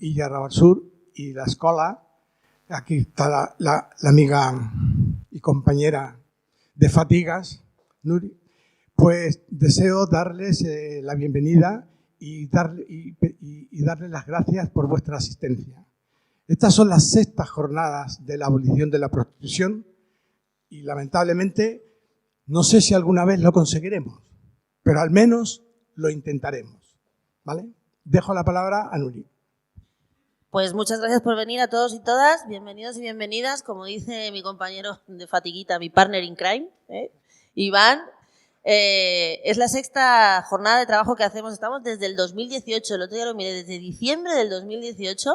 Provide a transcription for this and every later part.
Illa Rabassur y la escuela. Aquí está la amiga y compañera de Fatigas, Nuri. Pues deseo darles la bienvenida y darles las gracias por vuestra asistencia. Estas son las 6ª jornadas de la abolición de la prostitución y lamentablemente no sé si alguna vez lo conseguiremos, pero al menos lo intentaremos, ¿vale? Dejo la palabra a Nuri. Pues muchas gracias por venir a todos y todas, bienvenidos y bienvenidas, como dice mi compañero de Fatiguita, mi partner in crime, Iván. Es la 6ª jornada de trabajo que hacemos, estamos desde el 2018, el otro día lo miré, desde diciembre del 2018,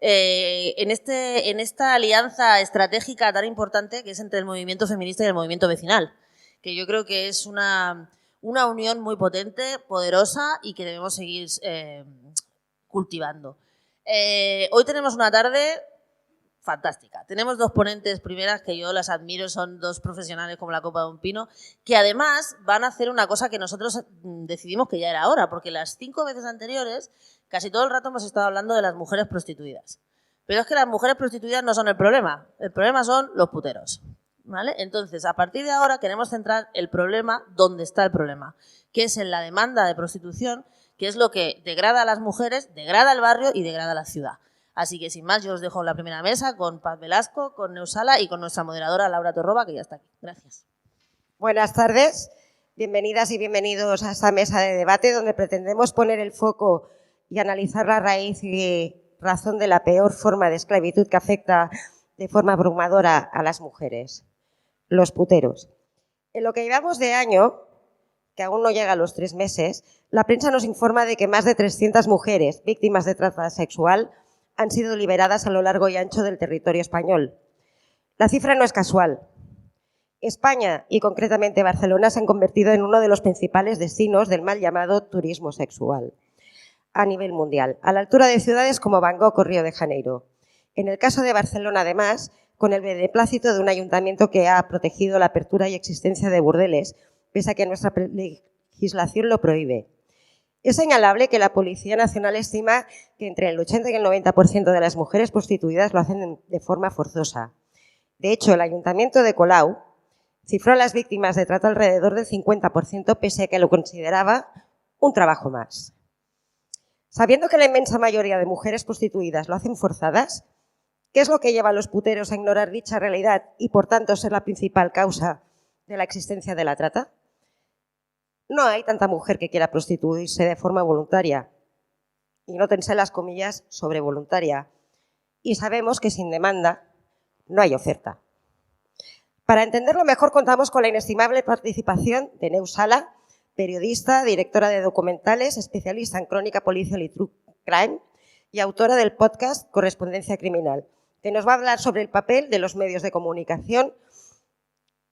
en esta alianza estratégica tan importante que es entre el movimiento feminista y el movimiento vecinal, que yo creo que es una unión muy potente, poderosa y que debemos seguir cultivando. Hoy tenemos una tarde fantástica. Tenemos 2 ponentes primeras que yo las admiro, son 2 profesionales como la copa de un pino, que además van a hacer una cosa que nosotros decidimos que ya era hora, porque las 5 veces anteriores casi todo el rato hemos estado hablando de las mujeres prostituidas. Pero es que las mujeres prostituidas no son el problema son los puteros, ¿vale? Entonces, a partir de ahora queremos centrar el problema donde está el problema, que es en la demanda de prostitución, que es lo que degrada a las mujeres, degrada el barrio y degrada la ciudad. Así que, sin más, yo os dejo la primera mesa con Paz Velasco, con Neusala y con nuestra moderadora Laura Torroba, que ya está aquí. Gracias. Buenas tardes, bienvenidas y bienvenidos a esta mesa de debate donde pretendemos poner el foco y analizar la raíz y razón de la peor forma de esclavitud que afecta de forma abrumadora a las mujeres, los puteros. En lo que llevamos de año, que aún no llega a los 3 meses, la prensa nos informa de que más de 300 mujeres víctimas de trata sexual han sido liberadas a lo largo y ancho del territorio español. La cifra no es casual. España, y concretamente Barcelona, se han convertido en uno de los principales destinos del mal llamado turismo sexual a nivel mundial, a la altura de ciudades como Bangkok o Río de Janeiro. En el caso de Barcelona, además, con el beneplácito de un ayuntamiento que ha protegido la apertura y existencia de burdeles, pese a que nuestra legislación lo prohíbe. Es señalable que la Policía Nacional estima que entre el 80 y el 90% de las mujeres prostituidas lo hacen de forma forzosa. De hecho, el Ayuntamiento de Colau cifró a las víctimas de trata alrededor del 50%, pese a que lo consideraba un trabajo más. Sabiendo que la inmensa mayoría de mujeres prostituidas lo hacen forzadas, ¿qué es lo que lleva a los puteros a ignorar dicha realidad y, por tanto, ser la principal causa de la existencia de la trata? No hay tanta mujer que quiera prostituirse de forma voluntaria, y nótense las comillas sobre voluntaria, y sabemos que sin demanda no hay oferta. Para entenderlo mejor contamos con la inestimable participación de Neusala, periodista, directora de documentales, especialista en crónica policial y true crime y autora del podcast Correspondencia Criminal, que nos va a hablar sobre el papel de los medios de comunicación,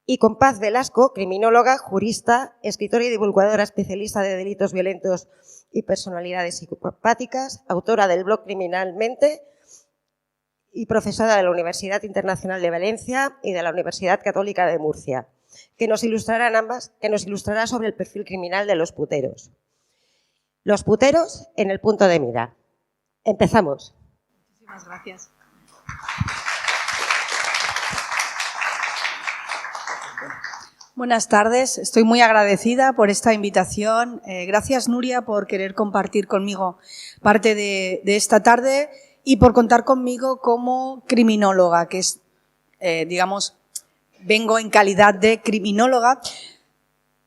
y con Paz Velasco, criminóloga, jurista, escritora y divulgadora especialista de delitos violentos y personalidades psicopáticas, autora del blog Criminalmente y profesora de la Universidad Internacional de Valencia y de la Universidad Católica de Murcia, que nos ilustrarán ambas, que nos ilustrará sobre el perfil criminal de los puteros. Los puteros en el punto de mira. Empezamos. Muchísimas gracias. Buenas tardes, estoy muy agradecida por esta invitación. Gracias, Nuria, por querer compartir conmigo parte de esta tarde y por contar conmigo como criminóloga, que es, digamos, vengo en calidad de criminóloga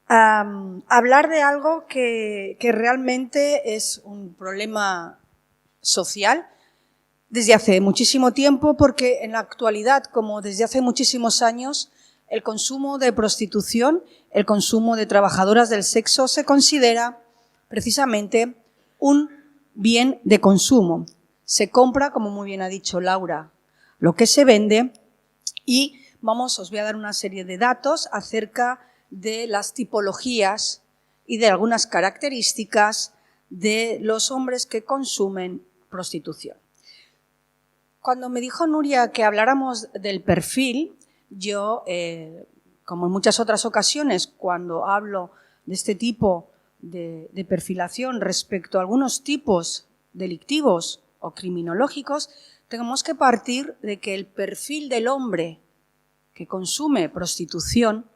a hablar de algo que realmente es un problema social desde hace muchísimo tiempo, porque en la actualidad, como desde hace muchísimos años, el consumo de prostitución, el consumo de trabajadoras del sexo se considera precisamente un bien de consumo. Se compra, como muy bien ha dicho Laura, lo que se vende y os voy a dar una serie de datos acerca de las tipologías y de algunas características de los hombres que consumen prostitución. Cuando me dijo Nuria que habláramos del perfil, yo, como en muchas otras ocasiones, cuando hablo de este tipo de perfilación respecto a algunos tipos delictivos o criminológicos, tenemos que partir de que el perfil del hombre que consume prostitución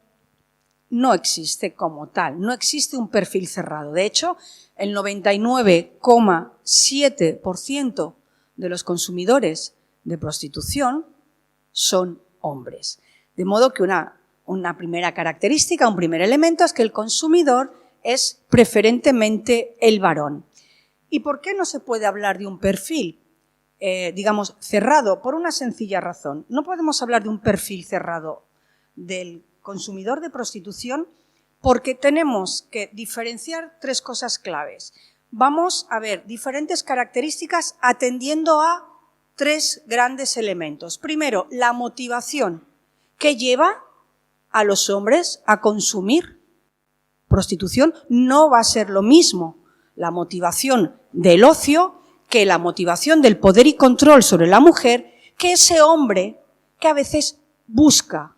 no existe como tal, no existe un perfil cerrado. De hecho, el 99,7% de los consumidores de prostitución son hombres. De modo que una primera característica, un primer elemento es que el consumidor es preferentemente el varón. ¿Y por qué no se puede hablar de un perfil, digamos, cerrado? Por una sencilla razón. No podemos hablar de un perfil cerrado del consumidor de prostitución porque tenemos que diferenciar tres cosas claves. Vamos a ver diferentes características atendiendo a tres grandes elementos. Primero, la motivación que lleva a los hombres a consumir prostitución. No va a ser lo mismo la motivación del ocio que la motivación del poder y control sobre la mujer, que ese hombre que a veces busca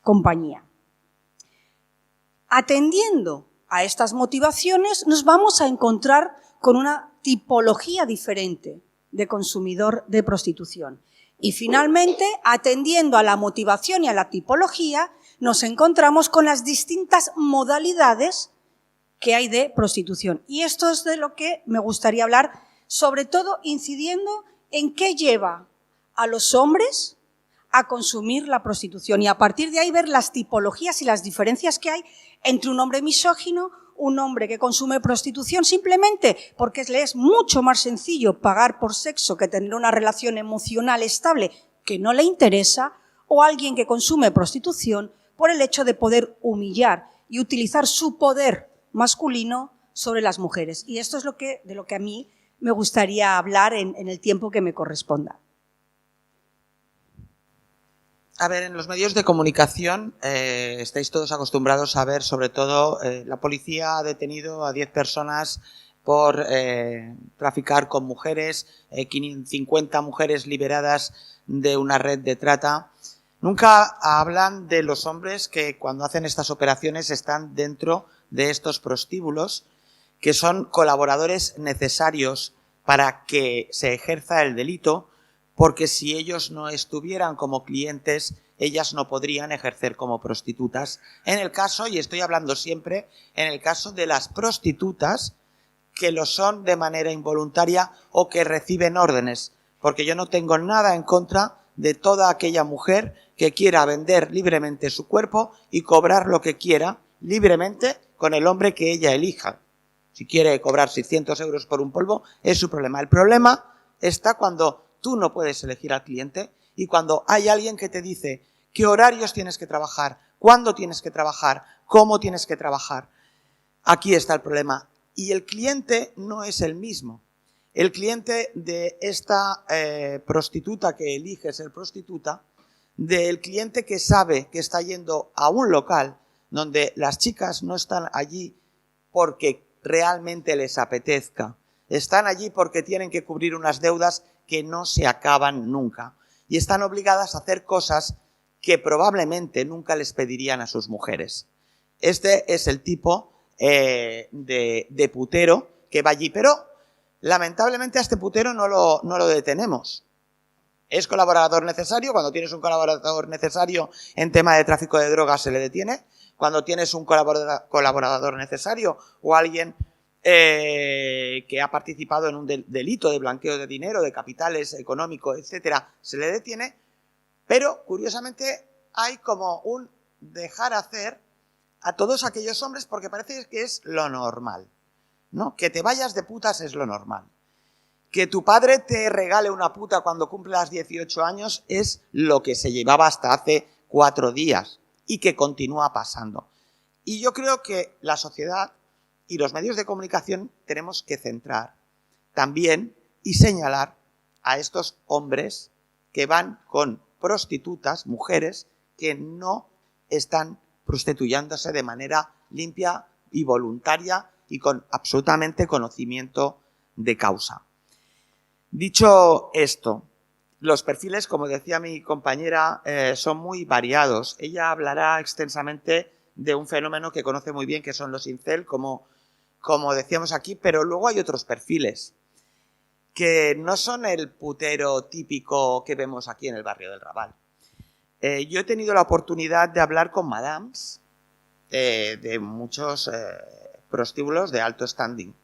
compañía. Atendiendo a estas motivaciones, nos vamos a encontrar con una tipología diferente de consumidor de prostitución. Y finalmente, atendiendo a la motivación y a la tipología, nos encontramos con las distintas modalidades que hay de prostitución. Y esto es de lo que me gustaría hablar, sobre todo incidiendo en qué lleva a los hombres a consumir la prostitución y a partir de ahí ver las tipologías y las diferencias que hay entre un hombre misógino, un hombre que consume prostitución simplemente porque le es mucho más sencillo pagar por sexo que tener una relación emocional estable que no le interesa, o alguien que consume prostitución por el hecho de poder humillar y utilizar su poder masculino sobre las mujeres. Y esto es de lo que a mí me gustaría hablar en el tiempo que me corresponda. A ver, en los medios de comunicación estáis todos acostumbrados a ver, sobre todo, la policía ha detenido a 10 personas por traficar con mujeres, 50 mujeres liberadas de una red de trata. Nunca hablan de los hombres que cuando hacen estas operaciones están dentro de estos prostíbulos, que son colaboradores necesarios para que se ejerza el delito, porque si ellos no estuvieran como clientes, ellas no podrían ejercer como prostitutas. En el caso, y estoy hablando siempre, en el caso de las prostitutas que lo son de manera involuntaria o que reciben órdenes, porque yo no tengo nada en contra de toda aquella mujer que quiera vender libremente su cuerpo y cobrar lo que quiera libremente con el hombre que ella elija. Si quiere cobrar 600 euros por un polvo, es su problema. El problema está cuando tú no puedes elegir al cliente y cuando hay alguien que te dice qué horarios tienes que trabajar, cuándo tienes que trabajar, cómo tienes que trabajar. Aquí está el problema. Y el cliente no es el mismo. El cliente de esta prostituta que elige ser prostituta, del cliente que sabe que está yendo a un local donde las chicas no están allí porque realmente les apetezca, están allí porque tienen que cubrir unas deudas que no se acaban nunca y están obligadas a hacer cosas que probablemente nunca les pedirían a sus mujeres. Este es el tipo de putero que va allí, pero lamentablemente a este putero no lo detenemos. Es colaborador necesario. Cuando tienes un colaborador necesario en tema de tráfico de drogas se le detiene. Cuando tienes un colaborador necesario o alguien que ha participado en un delito de blanqueo de dinero, de capitales económicos, etcétera, se le detiene. Pero, curiosamente, hay como un dejar hacer a todos aquellos hombres porque parece que es lo normal, ¿no? Que te vayas de putas es lo normal. Que tu padre te regale una puta cuando cumplas 18 años es lo que se llevaba hasta hace 4 días y que continúa pasando. Y yo creo que la sociedad y los medios de comunicación tenemos que centrar también y señalar a estos hombres que van con prostitutas, mujeres que no están prostituyéndose de manera limpia y voluntaria y con absolutamente conocimiento de causa. Dicho esto, los perfiles, como decía mi compañera, son muy variados. Ella hablará extensamente de un fenómeno que conoce muy bien, que son los incel, como decíamos aquí, pero luego hay otros perfiles que no son el putero típico que vemos aquí en el barrio del Raval. Yo he tenido la oportunidad de hablar con madames de muchos prostíbulos de alto standing,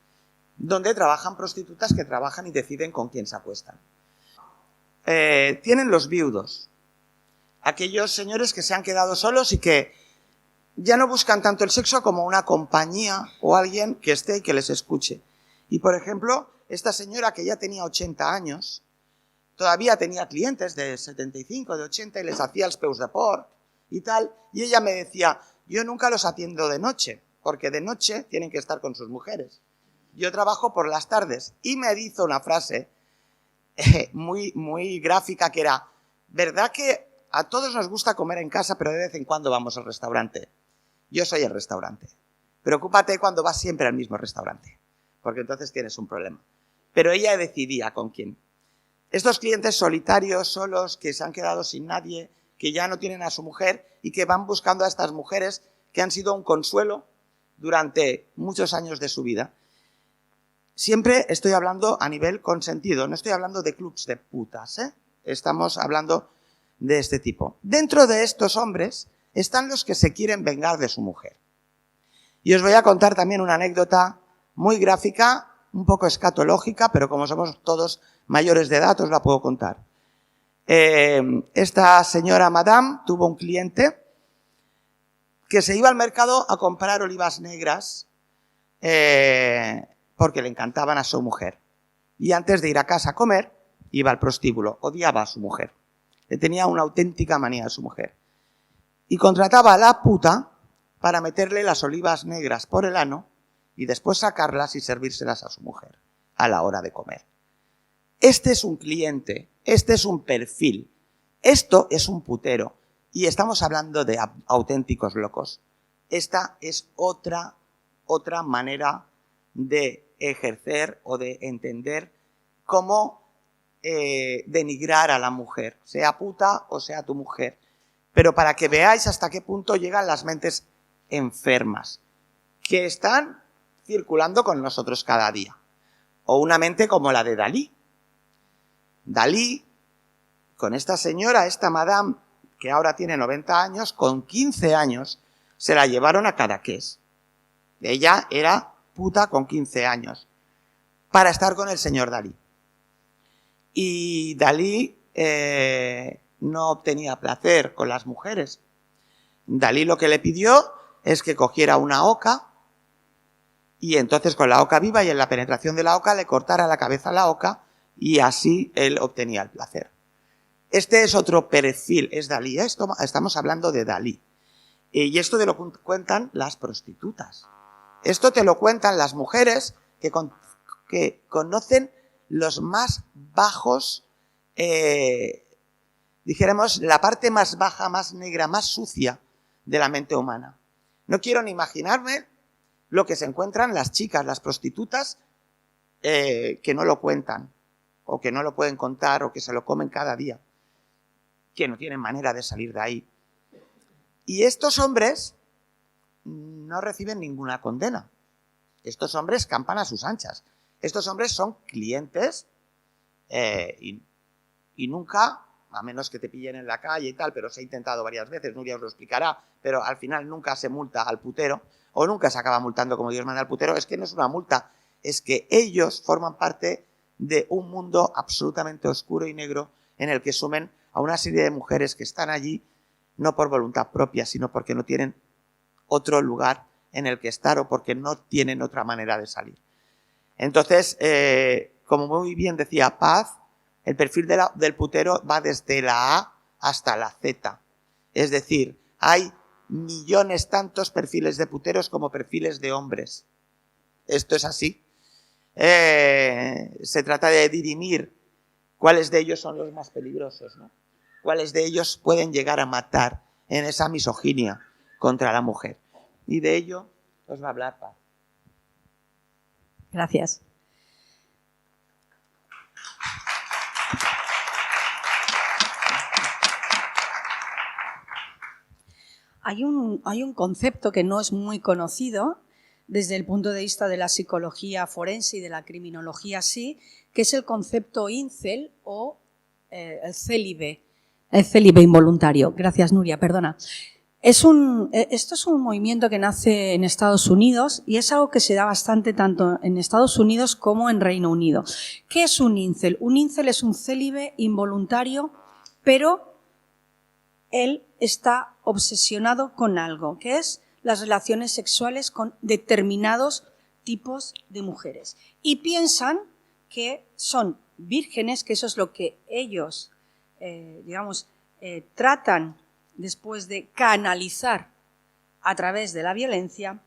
donde trabajan prostitutas que trabajan y deciden con quién se acuestan. Tienen los viudos, aquellos señores que se han quedado solos y que ya no buscan tanto el sexo como una compañía o alguien que esté y que les escuche. Y, por ejemplo, esta señora que ya tenía 80 años, todavía tenía clientes de 75, de 80 y les hacía els peus de porc y tal. Y ella me decía, yo nunca los atiendo de noche, porque de noche tienen que estar con sus mujeres. Yo trabajo por las tardes. Y me hizo una frase muy gráfica que era, ¿verdad que a todos nos gusta comer en casa, pero de vez en cuando vamos al restaurante? Yo soy el restaurante. Preocúpate cuando vas siempre al mismo restaurante, porque entonces tienes un problema. Pero ella decidía con quién. Estos clientes solitarios, solos, que se han quedado sin nadie, que ya no tienen a su mujer y que van buscando a estas mujeres que han sido un consuelo durante muchos años de su vida. Siempre estoy hablando a nivel consentido, no estoy hablando de clubs de putas, ¿eh? Estamos hablando de este tipo. Dentro de estos hombres están los que se quieren vengar de su mujer. Y os voy a contar también una anécdota muy gráfica, un poco escatológica, pero como somos todos mayores de edad, os la puedo contar. Esta señora madame tuvo un cliente que se iba al mercado a comprar olivas negras porque le encantaban a su mujer. Y antes de ir a casa a comer, iba al prostíbulo, odiaba a su mujer. Le tenía una auténtica manía a su mujer. Y contrataba a la puta para meterle las olivas negras por el ano y después sacarlas y servírselas a su mujer a la hora de comer. Este es un cliente, este es un perfil, esto es un putero y estamos hablando de auténticos locos. Esta es otra manera de ejercer o de entender cómo denigrar a la mujer, sea puta o sea tu mujer. Pero para que veáis hasta qué punto llegan las mentes enfermas que están circulando con nosotros cada día. O una mente como la de Dalí. Dalí, con esta señora, esta madame, que ahora tiene 90 años, con 15 años, se la llevaron a Cadaqués. Ella era puta con 15 años, para estar con el señor Dalí. Y Dalí no obtenía placer con las mujeres. Dalí lo que le pidió es que cogiera una oca y entonces con la oca viva y en la penetración de la oca le cortara la cabeza a la oca y así él obtenía el placer. Este es otro perfil, es Dalí. Estamos hablando de Dalí. Y esto te lo cuentan las prostitutas. Esto te lo cuentan las mujeres que conocen los más bajos, dijéramos, la parte más baja, más negra, más sucia de la mente humana. No quiero ni imaginarme lo que se encuentran las chicas, las prostitutas, que no lo cuentan, o que no lo pueden contar, o que se lo comen cada día, que no tienen manera de salir de ahí. Y estos hombres no reciben ninguna condena. Estos hombres campan a sus anchas. Estos hombres son clientes y nunca, a menos que te pillen en la calle y tal, pero se ha intentado varias veces, Nuria os lo explicará, pero al final nunca se multa al putero, o nunca se acaba multando como Dios manda al putero. Es que no es una multa, es que ellos forman parte de un mundo absolutamente oscuro y negro en el que sumen a una serie de mujeres que están allí no por voluntad propia, sino porque no tienen otro lugar en el que estar o porque no tienen otra manera de salir. Entonces, como muy bien decía Paz, el perfil del putero va desde la A hasta la Z. Es decir, hay millones tantos perfiles de puteros como perfiles de hombres. Esto es así. Se trata de dirimir cuáles de ellos son los más peligrosos, ¿no? Cuáles de ellos pueden llegar a matar en esa misoginia contra la mujer. Y de ello os va a hablar Paz. Gracias. Hay un concepto que no es muy conocido, desde el punto de vista de la psicología forense y de la criminología sí, que es el concepto incel o el célibe involuntario. Gracias, Nuria, perdona. Esto es un movimiento que nace en Estados Unidos y es algo que se da bastante tanto en Estados Unidos como en Reino Unido. ¿Qué es un incel? Un incel es un célibe involuntario, pero él está obsesionado con algo, que es las relaciones sexuales con determinados tipos de mujeres. Y piensan que son vírgenes, que eso es lo que ellos, tratan después de canalizar a través de la violencia,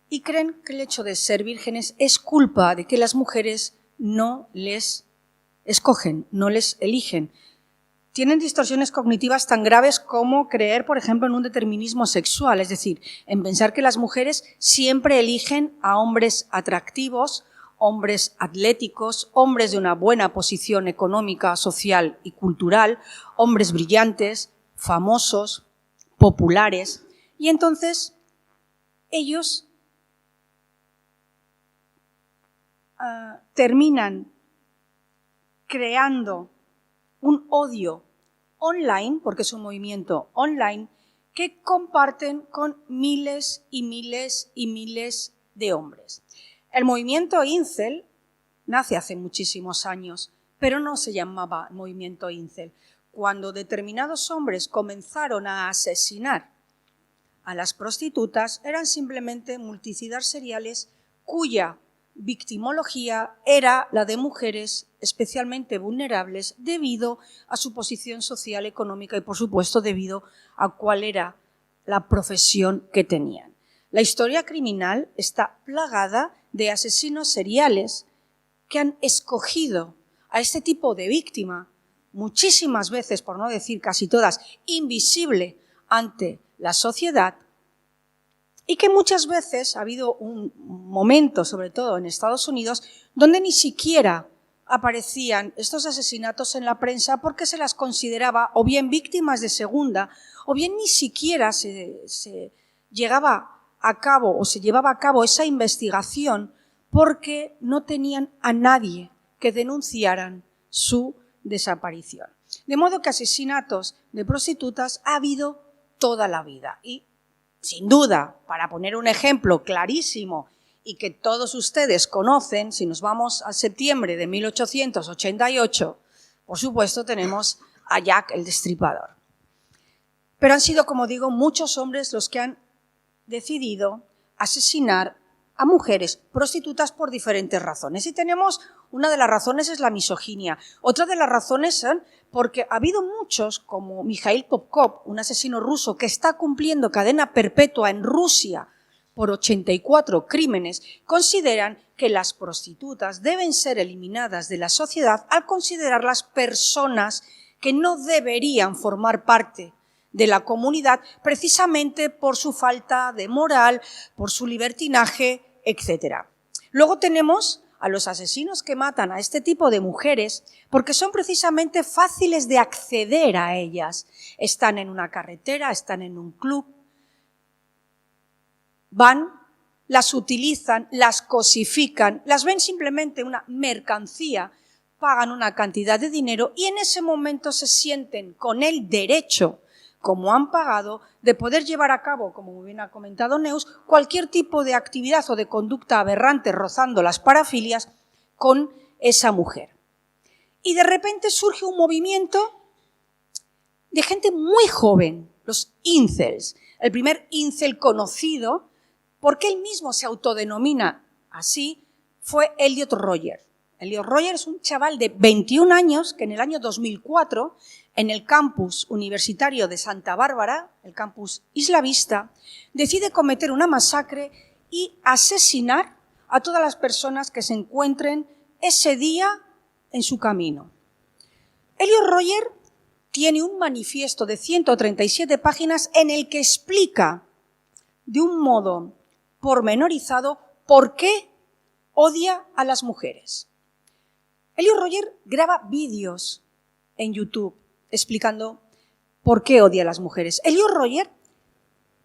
y creen que el hecho de ser vírgenes es culpa de que las mujeres no les escogen, no les eligen. Tienen distorsiones cognitivas tan graves como creer, por ejemplo, en un determinismo sexual, es decir, en pensar que las mujeres siempre eligen a hombres atractivos, hombres atléticos, hombres de una buena posición económica, social y cultural, hombres brillantes, famosos, populares, y entonces ellos terminan creando un odio online, porque es un movimiento online, que comparten con miles y miles y miles de hombres. El movimiento incel nace hace muchísimos años, pero no se llamaba movimiento incel. Cuando determinados hombres comenzaron a asesinar a las prostitutas, eran simplemente multicidas seriales cuya victimología era la de mujeres especialmente vulnerables debido a su posición social, económica y, por supuesto, debido a cuál era la profesión que tenían. La historia criminal está plagada de asesinos seriales que han escogido a este tipo de víctima, muchísimas veces, por no decir casi todas, invisible ante la sociedad, y que muchas veces ha habido un momento, sobre todo en Estados Unidos, donde ni siquiera aparecían estos asesinatos en la prensa porque se las consideraba o bien víctimas de segunda o bien ni siquiera se llegaba a cabo o se llevaba a cabo esa investigación porque no tenían a nadie que denunciaran su desaparición. De modo que asesinatos de prostitutas ha habido toda la vida y, sin duda, para poner un ejemplo clarísimo y que todos ustedes conocen, si nos vamos a septiembre de 1888, por supuesto tenemos a Jack el Destripador. Pero han sido, como digo, muchos hombres los que han decidido asesinar a mujeres prostitutas por diferentes razones. Y tenemos, una de las razones es la misoginia, otra de las razones son porque ha habido muchos, como Mikhail Popkov, un asesino ruso que está cumpliendo cadena perpetua en Rusia por 84 crímenes, consideran que las prostitutas deben ser eliminadas de la sociedad al considerarlas personas que no deberían formar parte de la comunidad precisamente por su falta de moral, por su libertinaje, etc. Luego tenemos a los asesinos que matan a este tipo de mujeres porque son precisamente fáciles de acceder a ellas. Están en una carretera, están en un club, van, las utilizan, las cosifican, las ven simplemente una mercancía, pagan una cantidad de dinero y en ese momento se sienten con el derecho, como han pagado, de poder llevar a cabo, como muy bien ha comentado Neus, cualquier tipo de actividad o de conducta aberrante rozando las parafilias con esa mujer. Y de repente surge un movimiento de gente muy joven, los incels. El primer incel conocido, porque él mismo se autodenomina así, fue Elliot Roger. Elliot Roger es un chaval de 21 años que en el año 2004, en el campus universitario de Santa Bárbara, el campus Isla Vista, decide cometer una masacre y asesinar a todas las personas que se encuentren ese día en su camino. Elliot Roger tiene un manifiesto de 137 páginas en el que explica de un modo pormenorizado por qué odia a las mujeres. Elliot Roger graba vídeos en YouTube explicando por qué odia a las mujeres. Elliot Roger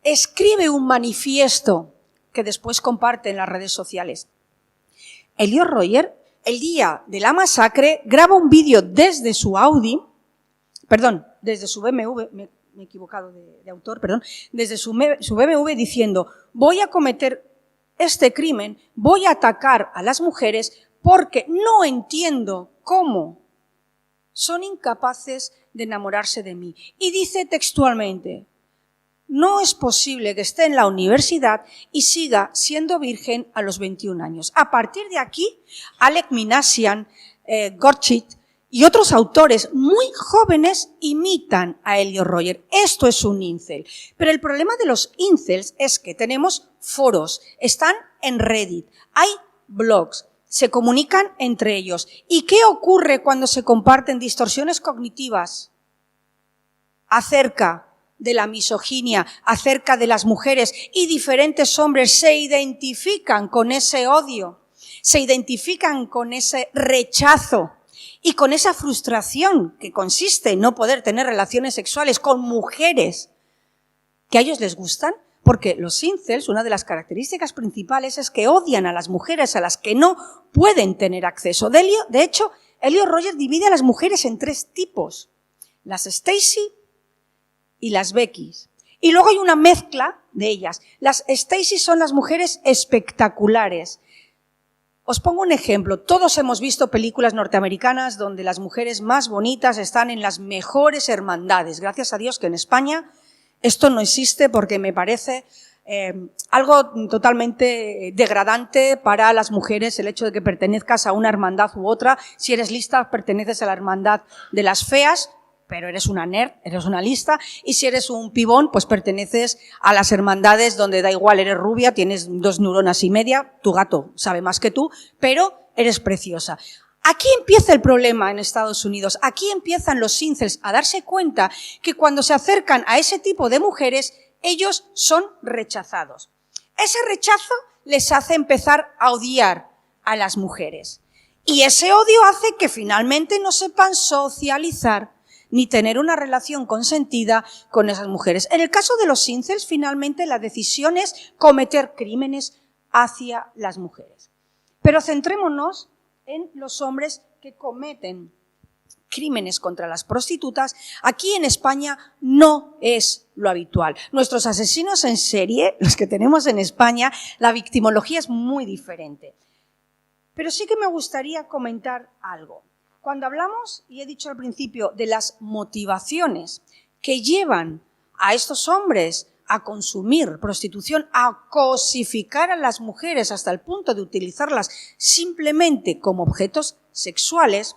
escribe un manifiesto que después comparte en las redes sociales. Elliot Roger, el día de la masacre, graba un vídeo desde su desde su BMW, me he equivocado de autor, perdón, desde su BMW diciendo: voy a cometer este crimen, voy a atacar a las mujeres porque no entiendo cómo son incapaces de enamorarse de mí. Y dice textualmente: no es posible que esté en la universidad y siga siendo virgen a los 21 años. A partir de aquí, Alec Minassian, Gorchit y otros autores muy jóvenes imitan a Elliot Roger. Esto es un incel. Pero el problema de los incels es que tenemos foros, están en Reddit, hay blogs, se comunican entre ellos. ¿Y qué ocurre cuando se comparten distorsiones cognitivas acerca de la misoginia, acerca de las mujeres, y diferentes hombres se identifican con ese odio, se identifican con ese rechazo y con esa frustración que consiste en no poder tener relaciones sexuales con mujeres que a ellos les gustan? Porque los incels, una de las características principales es que odian a las mujeres a las que no pueden tener acceso. De hecho, Elliot Roger divide a las mujeres en 3 tipos: las Stacy y las Becky. Y luego hay una mezcla de ellas. Las Stacy son las mujeres espectaculares. Os pongo un ejemplo. Todos hemos visto películas norteamericanas donde las mujeres más bonitas están en las mejores hermandades. Gracias a Dios que en España esto no existe, porque me parece algo totalmente degradante para las mujeres el hecho de que pertenezcas a una hermandad u otra. Si eres lista, perteneces a la hermandad de las feas, pero eres una nerd, eres una lista, y si eres un pibón, pues perteneces a las hermandades donde da igual, eres rubia, tienes 2 neuronas y media, tu gato sabe más que tú, pero eres preciosa. Aquí empieza el problema en Estados Unidos, aquí empiezan los incels a darse cuenta que cuando se acercan a ese tipo de mujeres, ellos son rechazados. Ese rechazo les hace empezar a odiar a las mujeres. Y ese odio hace que finalmente no sepan socializar ni tener una relación consentida con esas mujeres. En el caso de los incels, finalmente la decisión es cometer crímenes hacia las mujeres. Pero centrémonos en los hombres que cometen crímenes contra las prostitutas. Aquí en España no es lo habitual. Nuestros asesinos en serie, los que tenemos en España, la victimología es muy diferente. Pero sí que me gustaría comentar algo. Cuando hablamos, y he dicho al principio, de las motivaciones que llevan a estos hombres a consumir prostitución, a cosificar a las mujeres hasta el punto de utilizarlas simplemente como objetos sexuales,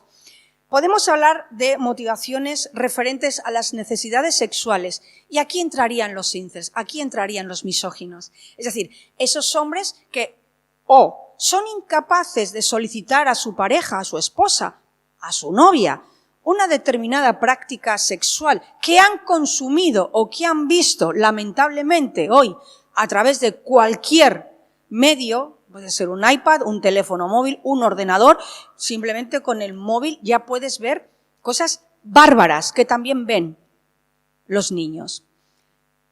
podemos hablar de motivaciones referentes a las necesidades sexuales. Y aquí entrarían los incels, aquí entrarían los misóginos. Es decir, esos hombres que o son incapaces de solicitar a su pareja, a su esposa, a su novia, una determinada práctica sexual que han consumido o que han visto, lamentablemente, hoy, a través de cualquier medio, puede ser un iPad, un teléfono móvil, un ordenador, simplemente con el móvil ya puedes ver cosas bárbaras que también ven los niños.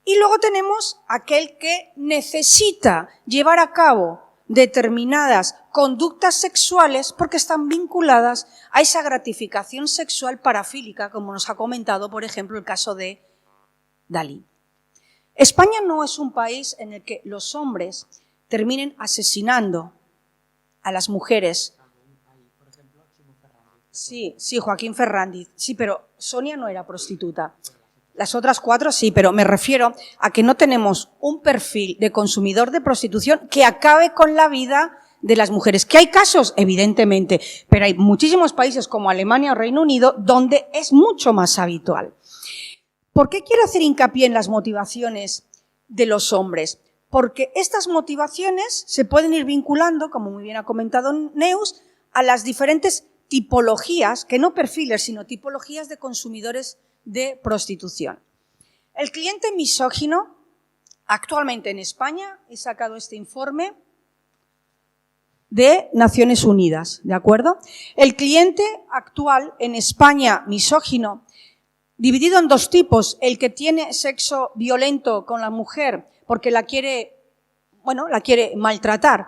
Y luego tenemos aquel que necesita llevar a cabo determinadas conductas sexuales porque están vinculadas a esa gratificación sexual parafílica, como nos ha comentado, por ejemplo, el caso de Dalí. España no es un país en el que los hombres terminen asesinando a las mujeres. Sí, Joaquín Ferrandiz. Sí, pero Sonia no era prostituta. Las otras 4 sí, pero me refiero a que no tenemos un perfil de consumidor de prostitución que acabe con la vida de las mujeres. ¿Que hay casos? Evidentemente, pero hay muchísimos países como Alemania o Reino Unido donde es mucho más habitual. ¿Por qué quiero hacer hincapié en las motivaciones de los hombres? Porque estas motivaciones se pueden ir vinculando, como muy bien ha comentado Neus, a las diferentes tipologías, que no perfiles, sino tipologías de consumidores de prostitución. El cliente misógino, actualmente en España, he sacado este informe de Naciones Unidas, ¿de acuerdo? El cliente actual en España misógino, dividido en 2 tipos, el que tiene sexo violento con la mujer porque la quiere la quiere maltratar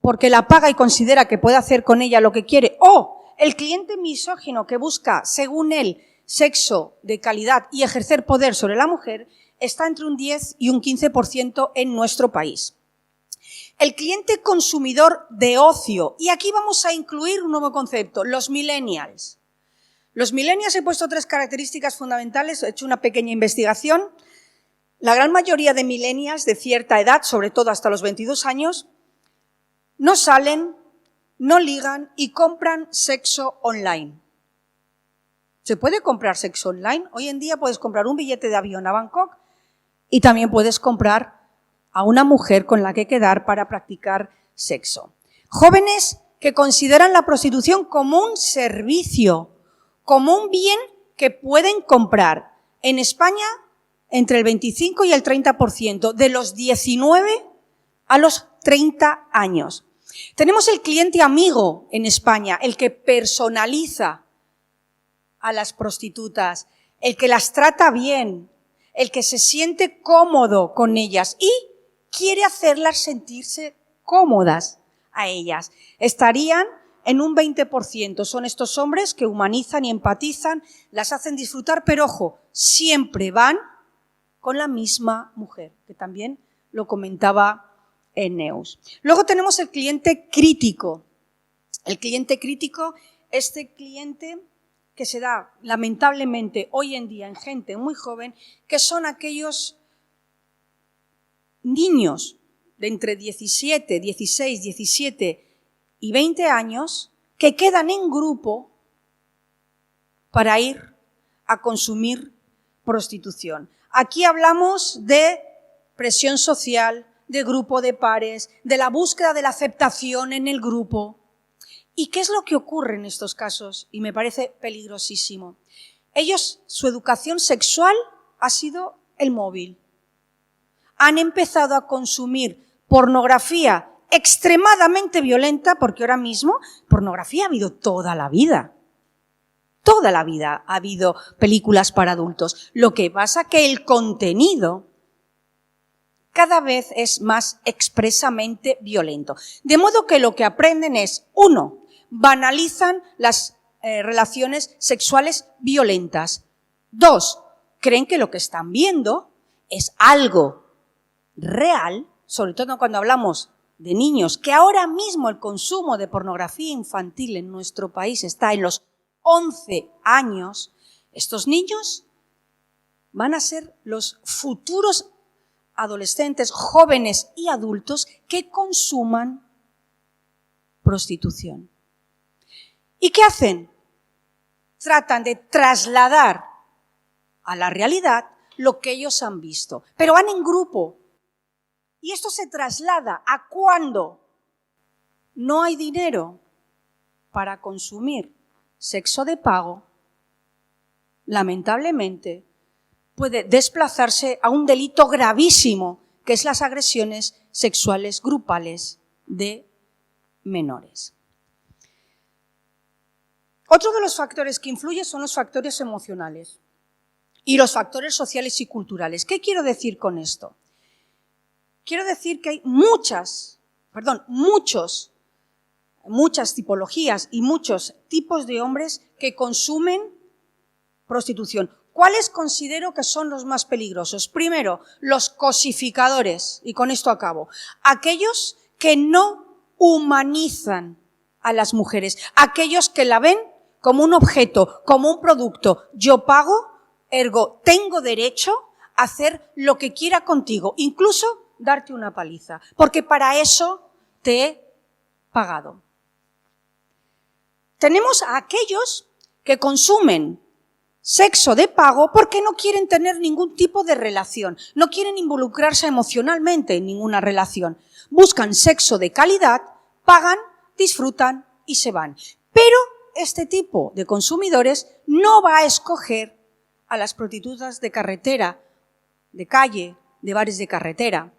porque la paga y considera que puede hacer con ella lo que quiere, o el cliente misógino que busca, según él, sexo de calidad y ejercer poder sobre la mujer, está entre un 10 y un 15% en nuestro país. El cliente consumidor de ocio, y aquí vamos a incluir un nuevo concepto, los millennials. Los millennials, he puesto 3 características fundamentales, he hecho una pequeña investigación. La gran mayoría de millennials de cierta edad, sobre todo hasta los 22 años, no salen, no ligan y compran sexo online. ¿Se puede comprar sexo online? Hoy en día puedes comprar un billete de avión a Bangkok y también puedes comprar a una mujer con la que quedar para practicar sexo. Jóvenes que consideran la prostitución como un servicio, como un bien que pueden comprar. En España, entre el 25 y el 30%, de los 19 a los 30 años. Tenemos el cliente amigo en España, el que personaliza a las prostitutas, el que las trata bien, el que se siente cómodo con ellas y quiere hacerlas sentirse cómodas a ellas. Estarían en un 20%. Son estos hombres que humanizan y empatizan, las hacen disfrutar, pero ojo, siempre van con la misma mujer, que también lo comentaba Neus. Luego tenemos el cliente crítico. El cliente crítico, este cliente que se da lamentablemente hoy en día en gente muy joven, que son aquellos niños de entre 17, 16, 17 y 20 años que quedan en grupo para ir a consumir prostitución. Aquí hablamos de presión social, de grupo de pares, de la búsqueda de la aceptación en el grupo. ¿Y qué es lo que ocurre en estos casos? Y me parece peligrosísimo. Ellos, su educación sexual ha sido el móvil. Han empezado a consumir pornografía extremadamente violenta, porque ahora mismo pornografía ha habido toda la vida. Toda la vida ha habido películas para adultos. Lo que pasa es que el contenido cada vez es más expresamente violento. De modo que lo que aprenden es, 1, banalizan las relaciones sexuales violentas. 2, creen que lo que están viendo es algo real, sobre todo cuando hablamos de niños, que ahora mismo el consumo de pornografía infantil en nuestro país está en los 11 años. Estos niños van a ser los futuros adolescentes, jóvenes y adultos que consuman prostitución. ¿Y qué hacen? Tratan de trasladar a la realidad lo que ellos han visto, pero van en grupo. Y esto se traslada a cuando no hay dinero para consumir sexo de pago, lamentablemente, puede desplazarse a un delito gravísimo, que es las agresiones sexuales grupales de menores. Otro de los factores que influyen son los factores emocionales y los factores sociales y culturales. ¿Qué quiero decir con esto? Quiero decir que hay muchas tipologías y muchos tipos de hombres que consumen prostitución. ¿Cuáles considero que son los más peligrosos? Primero, los cosificadores, y con esto acabo. Aquellos que no humanizan a las mujeres, aquellos que la ven como un objeto, como un producto. Yo pago, ergo tengo derecho a hacer lo que quiera contigo, incluso darte una paliza, porque para eso te he pagado. Tenemos a aquellos que consumen sexo de pago porque no quieren tener ningún tipo de relación, no quieren involucrarse emocionalmente en ninguna relación. Buscan sexo de calidad, pagan, disfrutan y se van. Pero este tipo de consumidores no va a escoger a las prostitutas de carretera, de calle, de bares de carretera.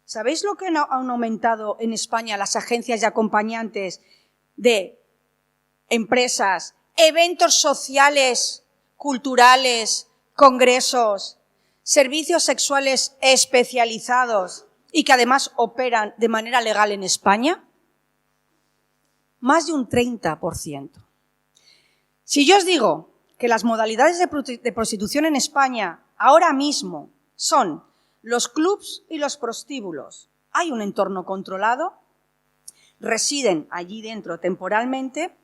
¿Sabéis lo que han aumentado en España las agencias y acompañantes de empresas, eventos sociales, culturales, congresos, servicios sexuales especializados? y que además operan de manera legal en España? Más de un 30%. Si yo os digo que las modalidades de prostitución en España ahora mismo son los clubs y los prostíbulos, hay un entorno controlado, residen allí dentro temporalmente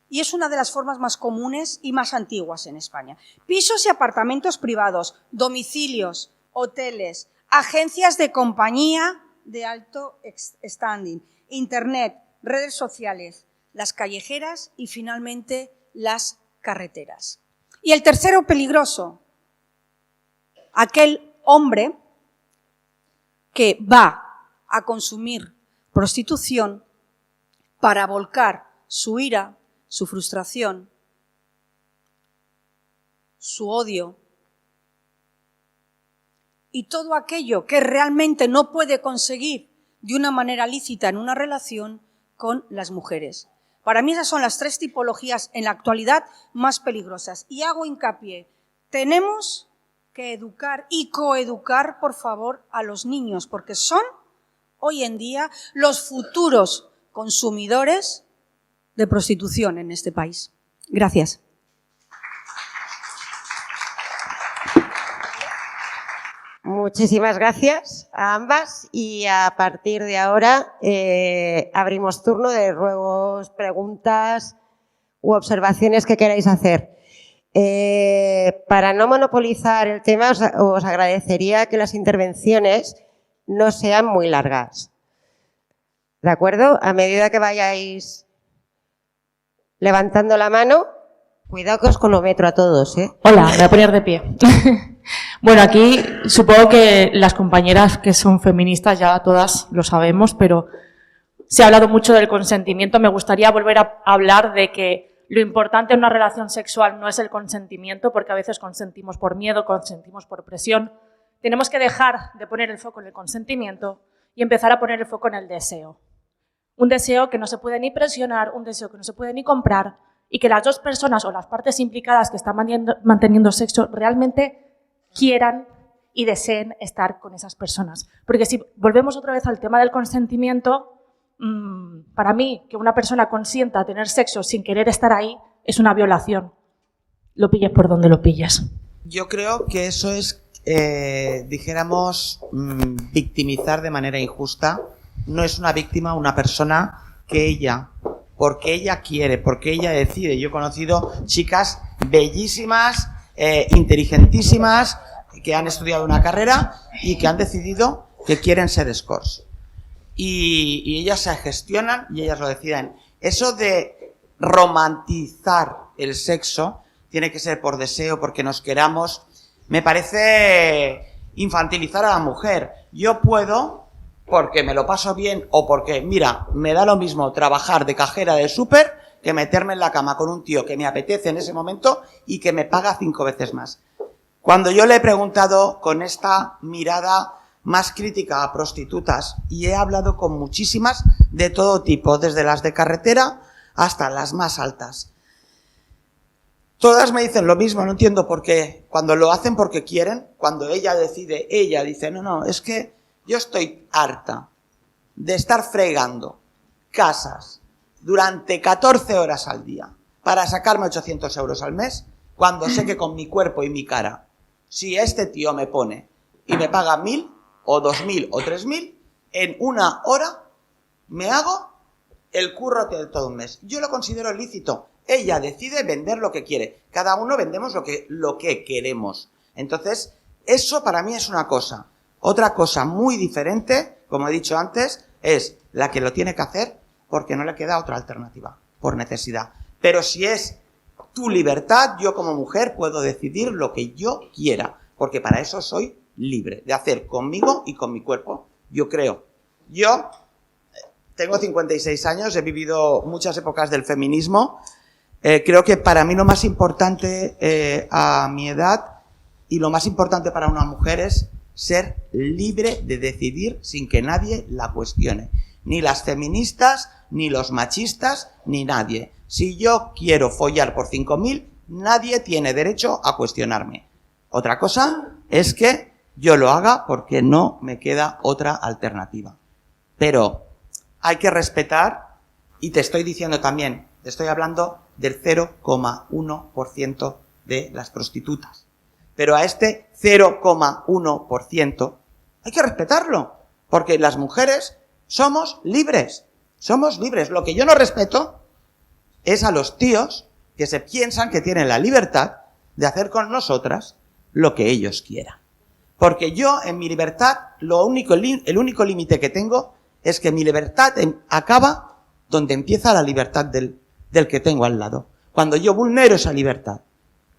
y es una de las formas más comunes y más antiguas en España. Pisos y apartamentos privados, domicilios, hoteles, agencias de compañía de alto standing, internet, redes sociales, las callejeras y finalmente las carreteras. Y el tercero peligroso, aquel hombre que va a consumir prostitución para volcar su ira, su frustración, su odio y todo aquello que realmente no puede conseguir de una manera lícita en una relación con las mujeres. Para mí esas son las tres tipologías en la actualidad más peligrosas. Y hago hincapié, tenemos que educar y coeducar, por favor, a los niños, porque son hoy en día los futuros consumidores de prostitución en este país. Gracias. Muchísimas gracias a ambas y a partir de ahora abrimos turno de ruegos, preguntas u observaciones que queráis hacer. Para no monopolizar el tema os agradecería que las intervenciones no sean muy largas. ¿De acuerdo? A medida que vayáis levantando la mano, cuidado que os cronometro a todos, ¿eh? Hola, me voy a poner de pie. Bueno, aquí supongo que las compañeras que son feministas ya todas lo sabemos, pero se ha hablado mucho del consentimiento. Me gustaría volver a hablar de que lo importante en una relación sexual no es el consentimiento, porque a veces consentimos por miedo, consentimos por presión. Tenemos que dejar de poner el foco en el consentimiento y empezar a poner el foco en el deseo. Un deseo que no se puede ni presionar, un deseo que no se puede ni comprar y que las dos personas o las partes implicadas que están manteniendo sexo realmente quieran y deseen estar con esas personas. Porque si volvemos otra vez al tema del consentimiento, para mí que una persona consienta a tener sexo sin querer estar ahí es una violación. Lo pilles por donde lo pilles. Yo creo que eso es, dijéramos, victimizar de manera injusta. No es una víctima una persona que ella, porque ella quiere, porque ella decide. Yo he conocido chicas bellísimas, inteligentísimas, que han estudiado una carrera y que han decidido que quieren ser escorts. Y ellas se gestionan y ellas lo deciden. Eso de romantizar el sexo tiene que ser por deseo, porque nos queramos. Me parece infantilizar a la mujer. Yo puedo, porque me lo paso bien o porque, mira, me da lo mismo trabajar de cajera de súper que meterme en la cama con un tío que me apetece en ese momento y que me paga 5 veces más. Cuando yo le he preguntado con esta mirada más crítica a prostitutas, y he hablado con muchísimas de todo tipo, desde las de carretera hasta las más altas, todas me dicen lo mismo. No entiendo por qué, cuando lo hacen porque quieren, cuando ella decide, ella dice, no, es que yo estoy harta de estar fregando casas durante 14 horas al día para sacarme 800 euros al mes, cuando sé que con mi cuerpo y mi cara, si este tío me pone y me paga 1.000 o 2.000 o 3.000, en una hora me hago el curro de todo un mes. Yo lo considero lícito. Ella decide vender lo que quiere. Cada uno vendemos lo que queremos. Entonces, eso para mí es una cosa. Otra cosa muy diferente, como he dicho antes, es la que lo tiene que hacer porque no le queda otra alternativa, por necesidad. Pero si es tu libertad, yo como mujer puedo decidir lo que yo quiera, porque para eso soy libre, de hacer conmigo y con mi cuerpo, yo creo. Yo tengo 56 años, he vivido muchas épocas del feminismo. Creo que para mí lo más importante a mi edad y lo más importante para una mujer es ser libre de decidir sin que nadie la cuestione. Ni las feministas, ni los machistas, ni nadie. Si yo quiero follar por 5.000, nadie tiene derecho a cuestionarme. Otra cosa es que yo lo haga porque no me queda otra alternativa. Pero hay que respetar, y te estoy diciendo también, te estoy hablando del 0,1% de las prostitutas. Pero a este 0,1% hay que respetarlo, porque las mujeres somos libres. Somos libres. Lo que yo no respeto es a los tíos que se piensan que tienen la libertad de hacer con nosotras lo que ellos quieran. Porque yo, en mi libertad, el único límite que tengo es que mi libertad acaba donde empieza la libertad del que tengo al lado. Cuando yo vulnero esa libertad,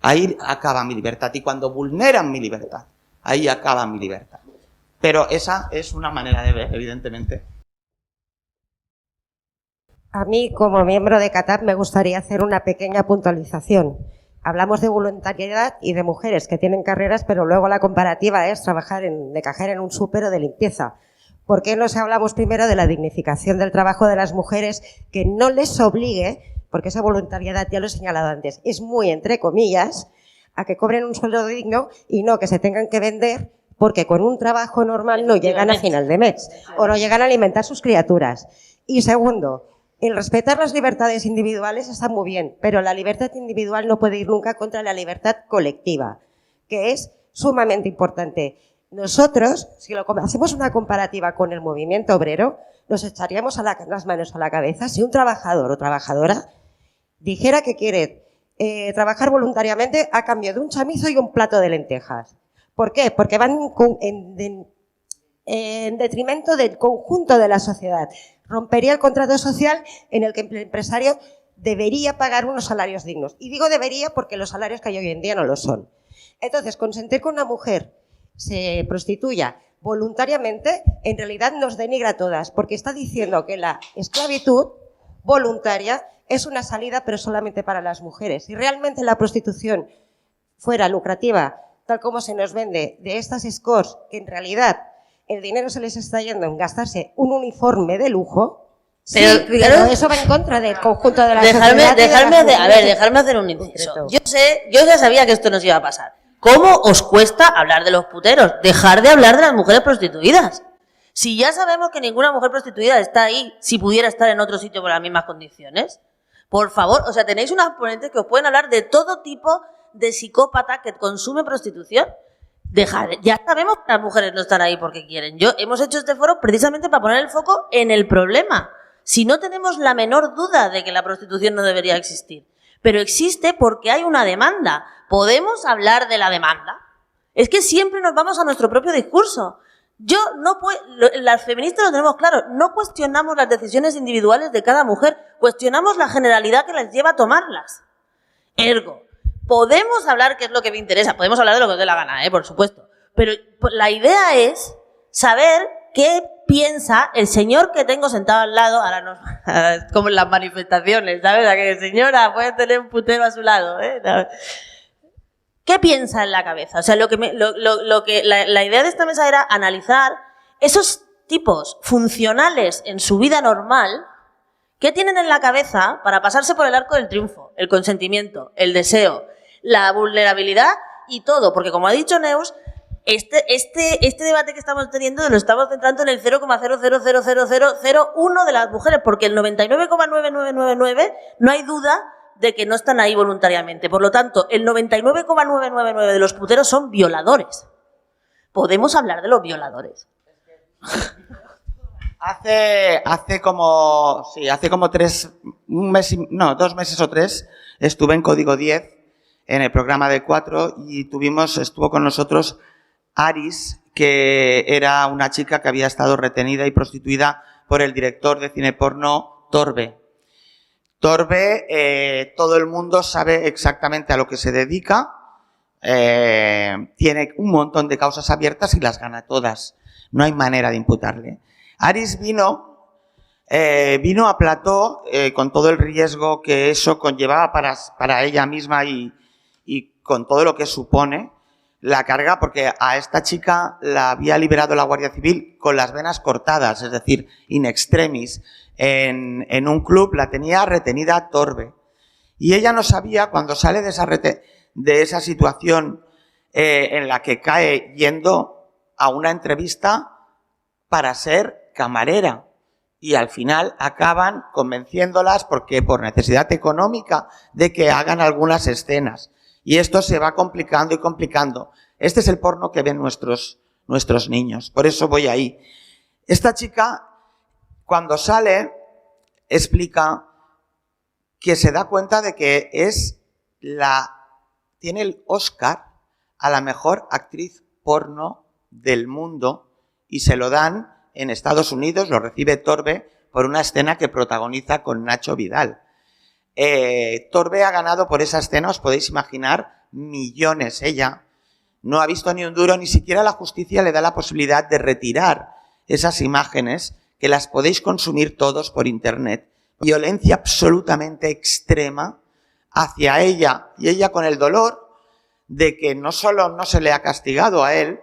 ahí acaba mi libertad. Y cuando vulneran mi libertad, ahí acaba mi libertad. Pero esa es una manera de ver, evidentemente. A mí, como miembro de CATAP, me gustaría hacer una pequeña puntualización. Hablamos de voluntariedad y de mujeres que tienen carreras, pero luego la comparativa es trabajar de cajera en un súper o de limpieza. ¿Por qué no hablamos primero de la dignificación del trabajo de las mujeres, que no les obligue, porque esa voluntariedad, ya lo he señalado antes, es muy entre comillas, a que cobren un sueldo digno y no que se tengan que vender porque con un trabajo normal no llegan a final de mes o no llegan a alimentar sus criaturas? Y segundo, el respetar las libertades individuales está muy bien, pero la libertad individual no puede ir nunca contra la libertad colectiva, que es sumamente importante. Nosotros, si hacemos una comparativa con el movimiento obrero, nos echaríamos las manos a la cabeza si un trabajador o trabajadora dijera que quiere trabajar voluntariamente a cambio de un chamizo y un plato de lentejas. ¿Por qué? Porque van en detrimento del conjunto de la sociedad. Rompería el contrato social en el que el empresario debería pagar unos salarios dignos. Y digo debería porque los salarios que hay hoy en día no lo son. Entonces, consentir que una mujer se prostituya voluntariamente, en realidad nos denigra a todas, porque está diciendo que la esclavitud voluntaria es una salida, pero solamente para las mujeres. Si realmente la prostitución fuera lucrativa, tal como se nos vende de estas scores, que en realidad el dinero se les está yendo en gastarse un uniforme de lujo, pero eso va en contra del conjunto de la sociedad. Dejarme hacer un inciso. Yo ya sabía que esto nos iba a pasar. ¿Cómo os cuesta hablar de los puteros? Dejar de hablar de las mujeres prostituidas. Si ya sabemos que ninguna mujer prostituida está ahí, si pudiera estar en otro sitio por las mismas condiciones, por favor, o sea, tenéis unas ponentes que os pueden hablar de todo tipo de psicópata que consume prostitución. Ya sabemos que las mujeres no están ahí porque quieren. Hemos hecho este foro precisamente para poner el foco en el problema. Si no tenemos la menor duda de que la prostitución no debería existir, pero existe porque hay una demanda. ¿Podemos hablar de la demanda? Es que siempre nos vamos a nuestro propio discurso. Las feministas lo tenemos claro, no cuestionamos las decisiones individuales de cada mujer, cuestionamos la generalidad que les lleva a tomarlas. Ergo, podemos hablar, que es lo que me interesa, podemos hablar de lo que os dé la gana, por supuesto, pero la idea es saber qué piensa el señor que tengo sentado al lado, ahora como en las manifestaciones, ¿sabes? A que señora puede tener un putero a su lado, ¿Qué piensa en la cabeza? O sea, la idea de esta mesa era analizar esos tipos funcionales en su vida normal, ¿qué tienen en la cabeza para pasarse por el arco del triunfo? El consentimiento, el deseo, la vulnerabilidad y todo. Porque como ha dicho Neus, este debate que estamos teniendo lo estamos centrando en el 0,0000001 de las mujeres, porque el 99,9999 no hay duda de que no están ahí voluntariamente. Por lo tanto, el 99,999 de los puteros son violadores. Podemos hablar de los violadores. Hace como 2 meses o 3, estuve en Código 10, en el programa de 4, y estuvo con nosotros Aris, que era una chica que había estado retenida y prostituida por el director de cine porno Torbe. Torbe, todo el mundo sabe exactamente a lo que se dedica, tiene un montón de causas abiertas y las gana todas. No hay manera de imputarle. Aris vino a plató con todo el riesgo que eso conllevaba para ella misma y con todo lo que supone la carga, porque a esta chica la había liberado la Guardia Civil con las venas cortadas, es decir, in extremis. En un club la tenía retenida Torbe. Y ella no sabía, cuando sale de esa situación en la que cae yendo a una entrevista para ser camarera. Y al final acaban convenciéndolas, porque por necesidad económica, de que hagan algunas escenas. Y esto se va complicando y complicando. Este es el porno que ven nuestros niños. Por eso voy ahí. Esta chica, cuando sale, explica que se da cuenta de que tiene el Oscar a la mejor actriz porno del mundo, y se lo dan en Estados Unidos, lo recibe Torbe por una escena que protagoniza con Nacho Vidal. Torbe ha ganado por esa escena, os podéis imaginar, millones. Ella no ha visto ni un duro, ni siquiera la justicia le da la posibilidad de retirar esas imágenes, que las podéis consumir todos por internet. Violencia absolutamente extrema hacia ella, y ella con el dolor de que no solo no se le ha castigado a él,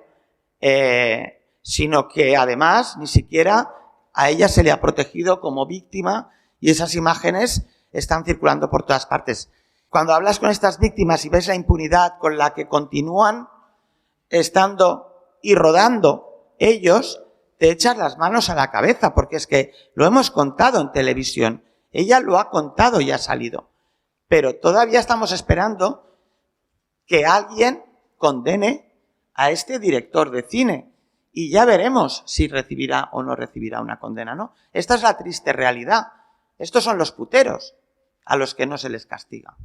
sino que además ni siquiera a ella se le ha protegido como víctima, y esas imágenes están circulando por todas partes. Cuando hablas con estas víctimas y ves la impunidad con la que continúan estando y rodando ellos, te echas las manos a la cabeza, porque es que lo hemos contado en televisión. Ella lo ha contado y ha salido. Pero todavía estamos esperando que alguien condene a este director de cine. Y ya veremos si recibirá o no recibirá una condena, ¿no? Esta es la triste realidad. Estos son los puteros a los que no se les castiga.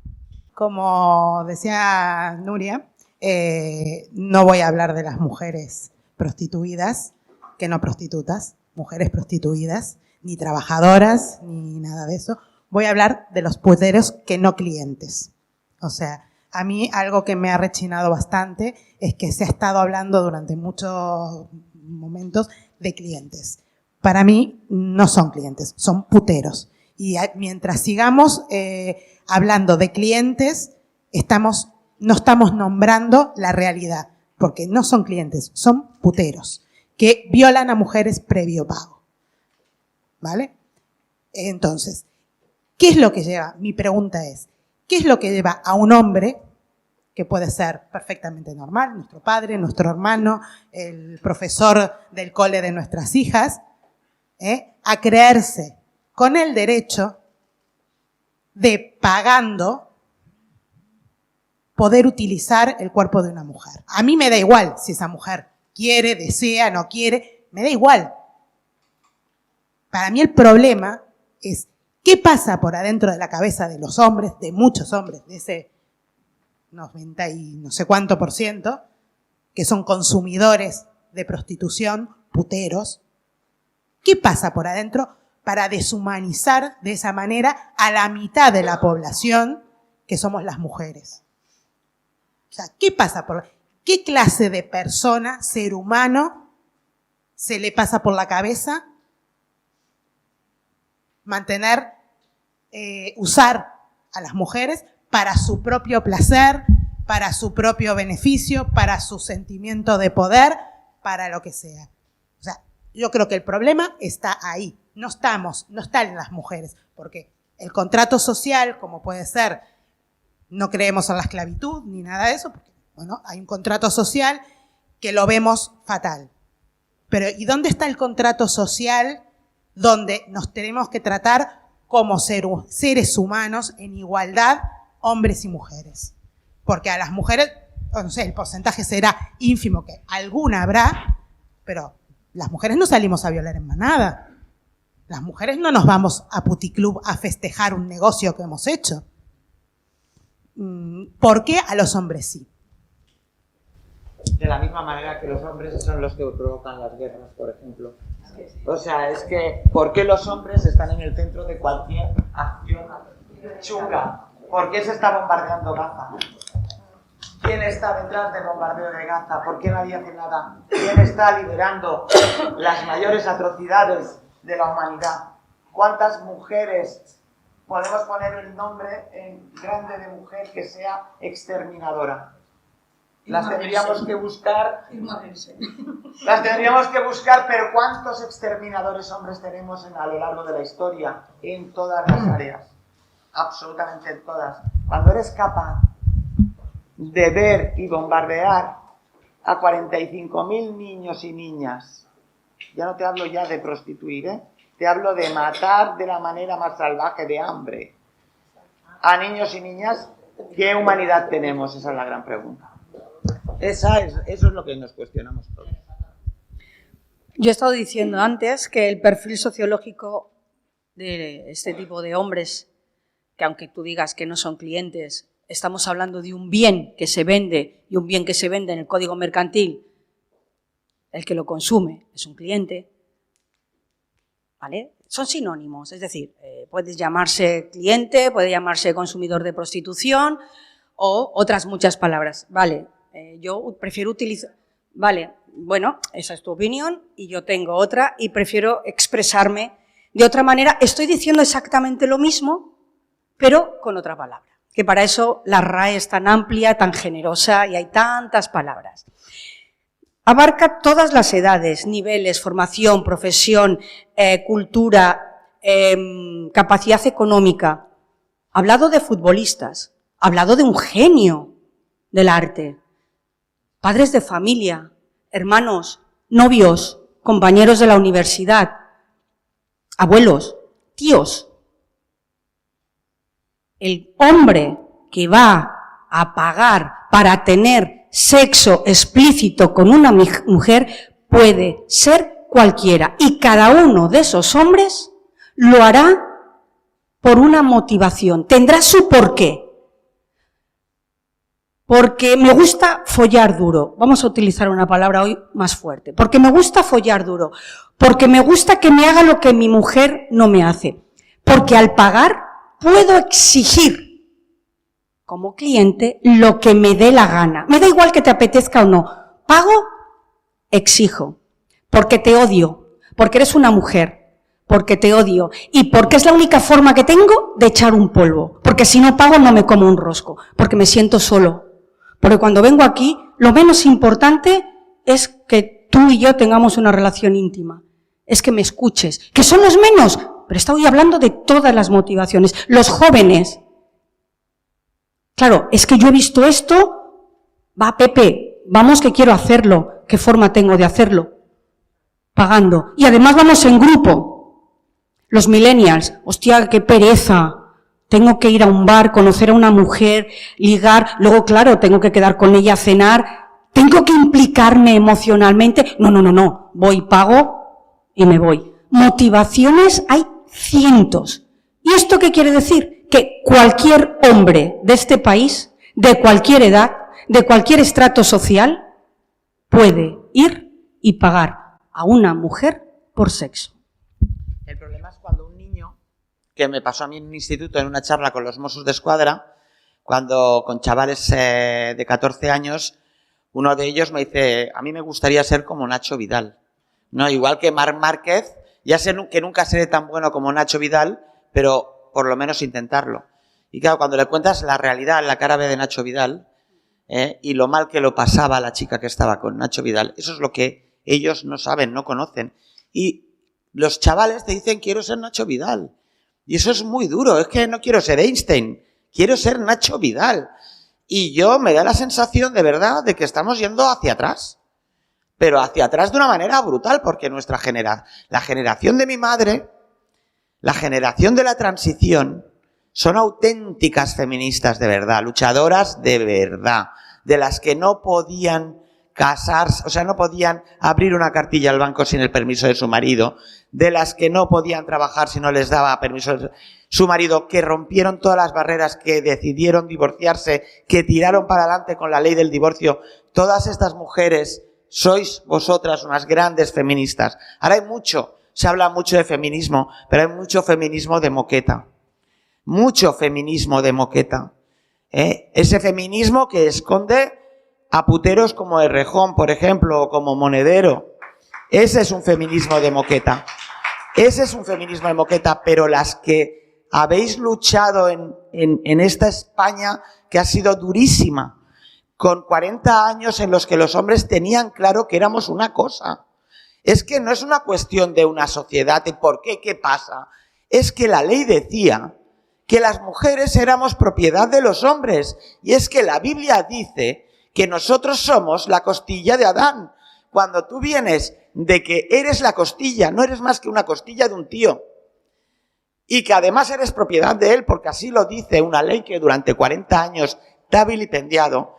Como decía Nuria, no voy a hablar de las mujeres prostituidas, que no prostitutas, mujeres prostituidas, ni trabajadoras, ni nada de eso. Voy a hablar de los puteros que no clientes. O sea, a mí algo que me ha rechinado bastante es que se ha estado hablando durante muchos momentos de clientes. Para mí no son clientes, son puteros. Y mientras sigamos hablando de clientes, no estamos nombrando la realidad, porque no son clientes, son puteros, que violan a mujeres previo pago. ¿Vale? Entonces, ¿qué es lo que lleva? Mi pregunta es, ¿qué es lo que lleva a un hombre, que puede ser perfectamente normal, nuestro padre, nuestro hermano, el profesor del cole de nuestras hijas, a creerse con el derecho de, pagando, poder utilizar el cuerpo de una mujer? A mí me da igual si esa mujer quiere, desea, no quiere, me da igual. Para mí el problema es qué pasa por adentro de la cabeza de los hombres, de muchos hombres, de ese 90 y no sé cuánto %, que son consumidores de prostitución, puteros. ¿Qué pasa por adentro para deshumanizar de esa manera a la mitad de la población, que somos las mujeres? O sea, ¿qué pasa qué clase de persona, ser humano, se le pasa por la cabeza usar a las mujeres para su propio placer, para su propio beneficio, para su sentimiento de poder, para lo que sea? O sea, yo creo que el problema está ahí, no está en las mujeres, porque el contrato social, como puede ser, no creemos en la esclavitud ni nada de eso, porque, bueno, hay un contrato social que lo vemos fatal. Pero ¿y dónde está el contrato social donde nos tenemos que tratar como seres humanos en igualdad, hombres y mujeres? Porque a las mujeres, no sé, el porcentaje será ínfimo, que alguna habrá, pero las mujeres no salimos a violar en manada. Las mujeres no nos vamos a puticlub a festejar un negocio que hemos hecho. ¿Por qué a los hombres sí? De la misma manera que los hombres son los que provocan las guerras, por ejemplo. O sea, es que, ¿por qué los hombres están en el centro de cualquier acción chunga? ¿Por qué se está bombardeando Gaza? ¿Quién está detrás del bombardeo de Gaza? ¿Por qué nadie hace nada? ¿Quién está liderando las mayores atrocidades de la humanidad? ¿Cuántas mujeres podemos poner el nombre en grande de mujer que sea exterminadora? Las tendríamos que buscar. Las tendríamos que buscar, pero ¿cuántos exterminadores hombres tenemos a lo largo de la historia? En todas las áreas. Absolutamente en todas. Cuando eres capaz de ver y bombardear a 45.000 niños y niñas. Ya no te hablo ya de prostituir, ¿eh? Te hablo de matar de la manera más salvaje, de hambre. A niños y niñas, ¿qué humanidad tenemos? Esa es la gran pregunta. Eso es lo que nos cuestionamos todos. Yo he estado diciendo antes que el perfil sociológico de este tipo de hombres, que aunque tú digas que no son clientes, estamos hablando de un bien que se vende, y un bien que se vende en el código mercantil, el que lo consume es un cliente, ¿vale? Son sinónimos, es decir, puede llamarse cliente, puede llamarse consumidor de prostitución o otras muchas palabras. Vale, yo prefiero utilizar... Vale, bueno, esa es tu opinión y yo tengo otra y prefiero expresarme de otra manera. Estoy diciendo exactamente lo mismo, pero con otra palabra. Que para eso la RAE es tan amplia, tan generosa y hay tantas palabras. Abarca todas las edades, niveles, formación, profesión, cultura, capacidad económica. Ha hablado de futbolistas, ha hablado de un genio del arte, padres de familia, hermanos, novios, compañeros de la universidad, abuelos, tíos. El hombre que va a pagar para tener sexo explícito con una mujer puede ser cualquiera y cada uno de esos hombres lo hará por una motivación, tendrá su porqué. Porque me gusta follar duro, vamos a utilizar una palabra hoy más fuerte, porque me gusta follar duro, porque me gusta que me haga lo que mi mujer no me hace, porque al pagar puedo exigir como cliente lo que me dé la gana. Me da igual que te apetezca o no. Pago, exijo. Porque te odio. Porque eres una mujer. Porque te odio. Y porque es la única forma que tengo de echar un polvo. Porque si no pago no me como un rosco. Porque me siento solo. Porque cuando vengo aquí, lo menos importante es que tú y yo tengamos una relación íntima. Es que me escuches. ¿Que son los menos? Pero estoy hablando de todas las motivaciones. Los jóvenes. Claro, es que yo he visto esto. Va, Pepe, vamos que quiero hacerlo. ¿Qué forma tengo de hacerlo? Pagando. Y además vamos en grupo. Los millennials. Hostia, qué pereza. Tengo que ir a un bar, conocer a una mujer, ligar. Luego, claro, tengo que quedar con ella a cenar. Tengo que implicarme emocionalmente. No. Voy, pago y me voy. Motivaciones hay cientos. ¿Y esto qué quiere decir? Que cualquier hombre de este país, de cualquier edad, de cualquier estrato social, puede ir y pagar a una mujer por sexo. El problema es cuando un niño, que me pasó a mí en un instituto en una charla con los Mossos d'Esquadra, cuando con chavales de 14 años, uno de ellos me dice, a mí me gustaría ser como Nacho Vidal. No, igual que Marc Márquez, ya sé que nunca seré tan bueno como Nacho Vidal, pero por lo menos intentarlo. Y claro, cuando le cuentas la realidad, la cara B de Nacho Vidal, y lo mal que lo pasaba la chica que estaba con Nacho Vidal, eso es lo que ellos no saben, no conocen. Y los chavales te dicen, quiero ser Nacho Vidal. Y eso es muy duro, es que no quiero ser Einstein, quiero ser Nacho Vidal. Y yo me da la sensación de verdad de que estamos yendo hacia atrás. Pero hacia atrás de una manera brutal, porque la generación de mi madre, la generación de la transición, son auténticas feministas de verdad, luchadoras de verdad, de las que no podían casarse, o sea, no podían abrir una cartilla al banco sin el permiso de su marido, de las que no podían trabajar si no les daba permiso su marido, que rompieron todas las barreras, que decidieron divorciarse, que tiraron para adelante con la ley del divorcio. Todas estas mujeres sois vosotras unas grandes feministas. Ahora se habla mucho de feminismo, pero hay mucho feminismo de moqueta. Mucho feminismo de moqueta. Ese feminismo que esconde a puteros como Errejón, por ejemplo, o como Monedero. Ese es un feminismo de moqueta. Ese es un feminismo de moqueta, pero las que habéis luchado en esta España que ha sido durísima, con 40 años en los que los hombres tenían claro que éramos una cosa. Es que no es una cuestión de una sociedad, de por qué, qué pasa. Es que la ley decía que las mujeres éramos propiedad de los hombres. Y es que la Biblia dice que nosotros somos la costilla de Adán. Cuando tú vienes de que eres la costilla, no eres más que una costilla de un tío, y que además eres propiedad de él, porque así lo dice una ley que durante 40 años te ha vilipendiado,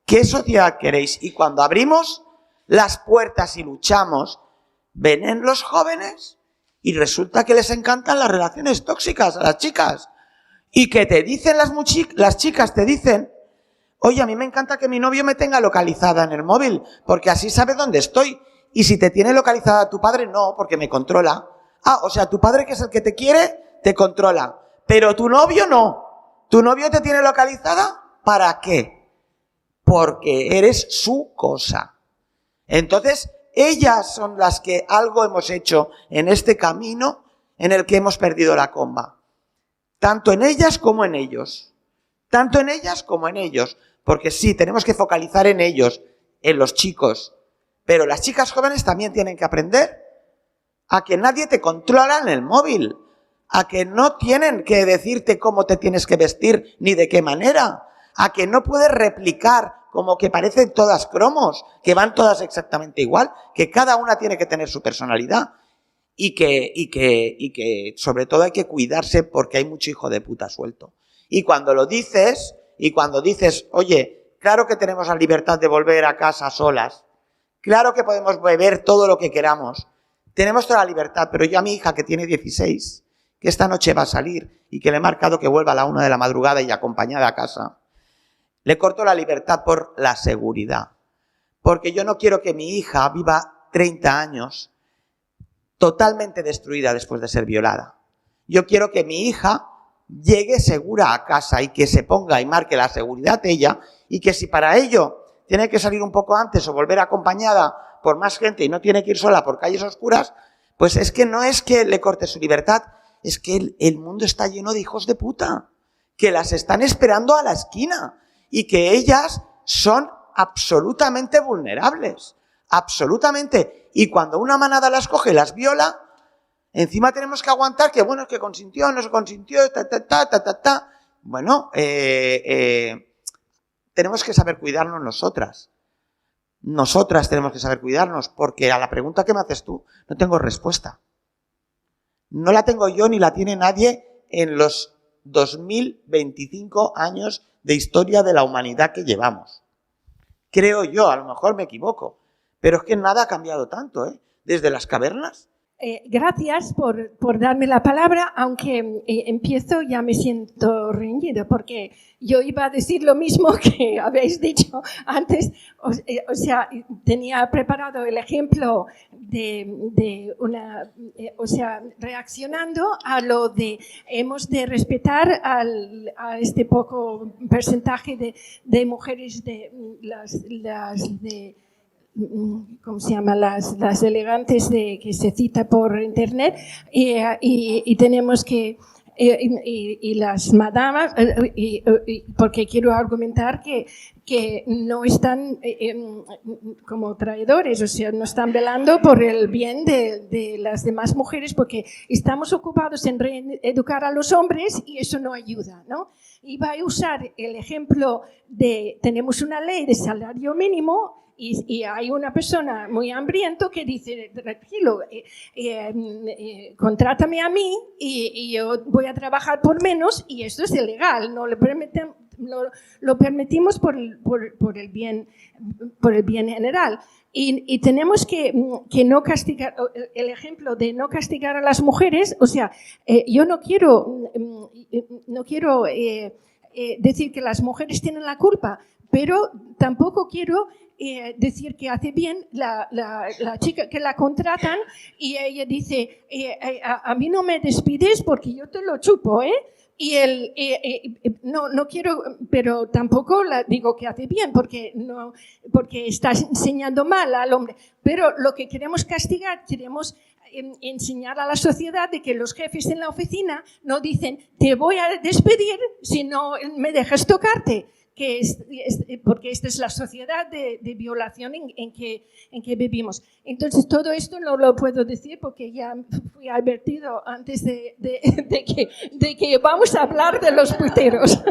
¿qué sociedad queréis? Y cuando abrimos las puertas y luchamos, vienen los jóvenes y resulta que les encantan las relaciones tóxicas a las chicas. Y que te dicen las chicas te dicen, oye, a mí me encanta que mi novio me tenga localizada en el móvil, porque así sabe dónde estoy. Y si te tiene localizada tu padre, no, porque me controla. Ah, o sea, tu padre, que es el que te quiere, te controla. Pero tu novio no. ¿Tu novio te tiene localizada? ¿Para qué? Porque eres su cosa. Entonces, ellas son las que algo hemos hecho en este camino en el que hemos perdido la comba. Tanto en ellas como en ellos. Tanto en ellas como en ellos. Porque sí, tenemos que focalizar en ellos, en los chicos. Pero las chicas jóvenes también tienen que aprender a que nadie te controla en el móvil. A que no tienen que decirte cómo te tienes que vestir ni de qué manera. A que no puedes replicar como que parecen todas cromos, que van todas exactamente igual, que cada una tiene que tener su personalidad y que sobre todo hay que cuidarse porque hay mucho hijo de puta suelto. Y cuando lo dices, oye, claro que tenemos la libertad de volver a casa solas, claro que podemos beber todo lo que queramos, tenemos toda la libertad, pero yo a mi hija que tiene 16, que esta noche va a salir y que le he marcado que vuelva a la 1 de la madrugada y acompañada a casa, le corto la libertad por la seguridad. Porque yo no quiero que mi hija viva 30 años totalmente destruida después de ser violada. Yo quiero que mi hija llegue segura a casa y que se ponga y marque la seguridad de ella, y que si para ello tiene que salir un poco antes o volver acompañada por más gente y no tiene que ir sola por calles oscuras, pues es que no es que le corte su libertad, es que el mundo está lleno de hijos de puta, que las están esperando a la esquina. Y que ellas son absolutamente vulnerables, absolutamente. Y cuando una manada las coge y las viola, encima tenemos que aguantar que, bueno, es que consintió, no se consintió, Bueno, tenemos que saber cuidarnos nosotras. Nosotras tenemos que saber cuidarnos, porque a la pregunta que me haces tú, no tengo respuesta. No la tengo yo ni la tiene nadie en los 2025 años de historia de la humanidad que llevamos. Creo yo, a lo mejor me equivoco, pero es que nada ha cambiado tanto, ¿eh? Desde las cavernas. Gracias por darme la palabra, aunque empiezo ya me siento reñida, porque yo iba a decir lo mismo que habéis dicho antes. O sea, tenía preparado el ejemplo de una, o sea, reaccionando a lo de hemos de respetar a este poco porcentaje de mujeres de ¿cómo se llama? Las elegantes que se cita por internet y tenemos que y las madamas porque quiero argumentar que no están como traidores, o sea, no están velando por el bien de las demás mujeres, porque estamos ocupados en reeducar a los hombres y eso no ayuda, ¿no? Y va a usar el ejemplo de tenemos una ley de salario mínimo y hay una persona muy hambriento que dice, tranquilo, contrátame a mí y yo voy a trabajar por menos, y esto es ilegal, no lo permitimos por el bien general. Y tenemos que no castigar, el ejemplo de no castigar a las mujeres, o sea, yo no quiero decir que las mujeres tienen la culpa, pero tampoco quiero decir que hace bien la chica que la contratan y ella dice, a mí no me despides porque yo te lo chupo, ¿eh? Y no quiero, pero tampoco digo que hace bien porque estás enseñando mal al hombre. Pero lo que queremos castigar, queremos enseñar a la sociedad de que los jefes en la oficina no dicen te voy a despedir si no me dejas tocarte. porque esta es la sociedad de violación en que vivimos. Entonces, todo esto no lo puedo decir porque ya fui advertido antes de que vamos a hablar de los puteros.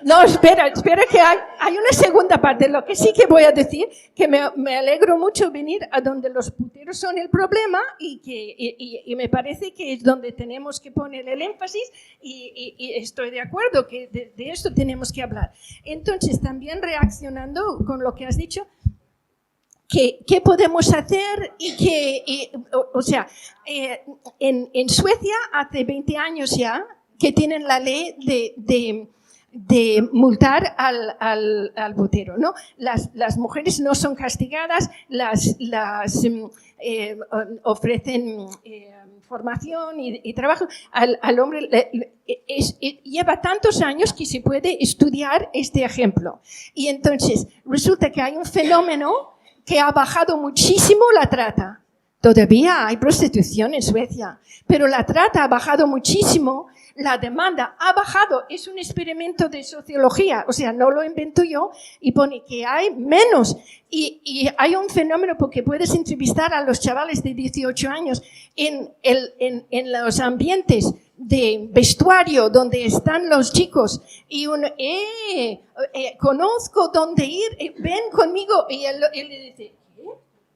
No, espera que hay una segunda parte. Lo que sí que voy a decir, que me alegro mucho venir a donde los puteros son el problema y me parece que es donde tenemos que poner el énfasis y estoy de acuerdo que de esto tenemos que hablar. Entonces, también reaccionando con lo que has dicho, ¿qué podemos hacer? En Suecia hace 20 años ya que tienen la ley de multar al putero, ¿no? Las mujeres no son castigadas, ofrecen formación y trabajo. Al hombre lleva tantos años que se puede estudiar este ejemplo. Y entonces resulta que hay un fenómeno que ha bajado muchísimo la trata. Todavía hay prostitución en Suecia, pero la trata ha bajado muchísimo, la demanda ha bajado. Es un experimento de sociología, o sea, no lo invento yo, y pone que hay menos. Y hay un fenómeno porque puedes entrevistar a los chavales de 18 años en los ambientes de vestuario donde están los chicos y conozco dónde ir, ven conmigo, y él le dice, ¿qué?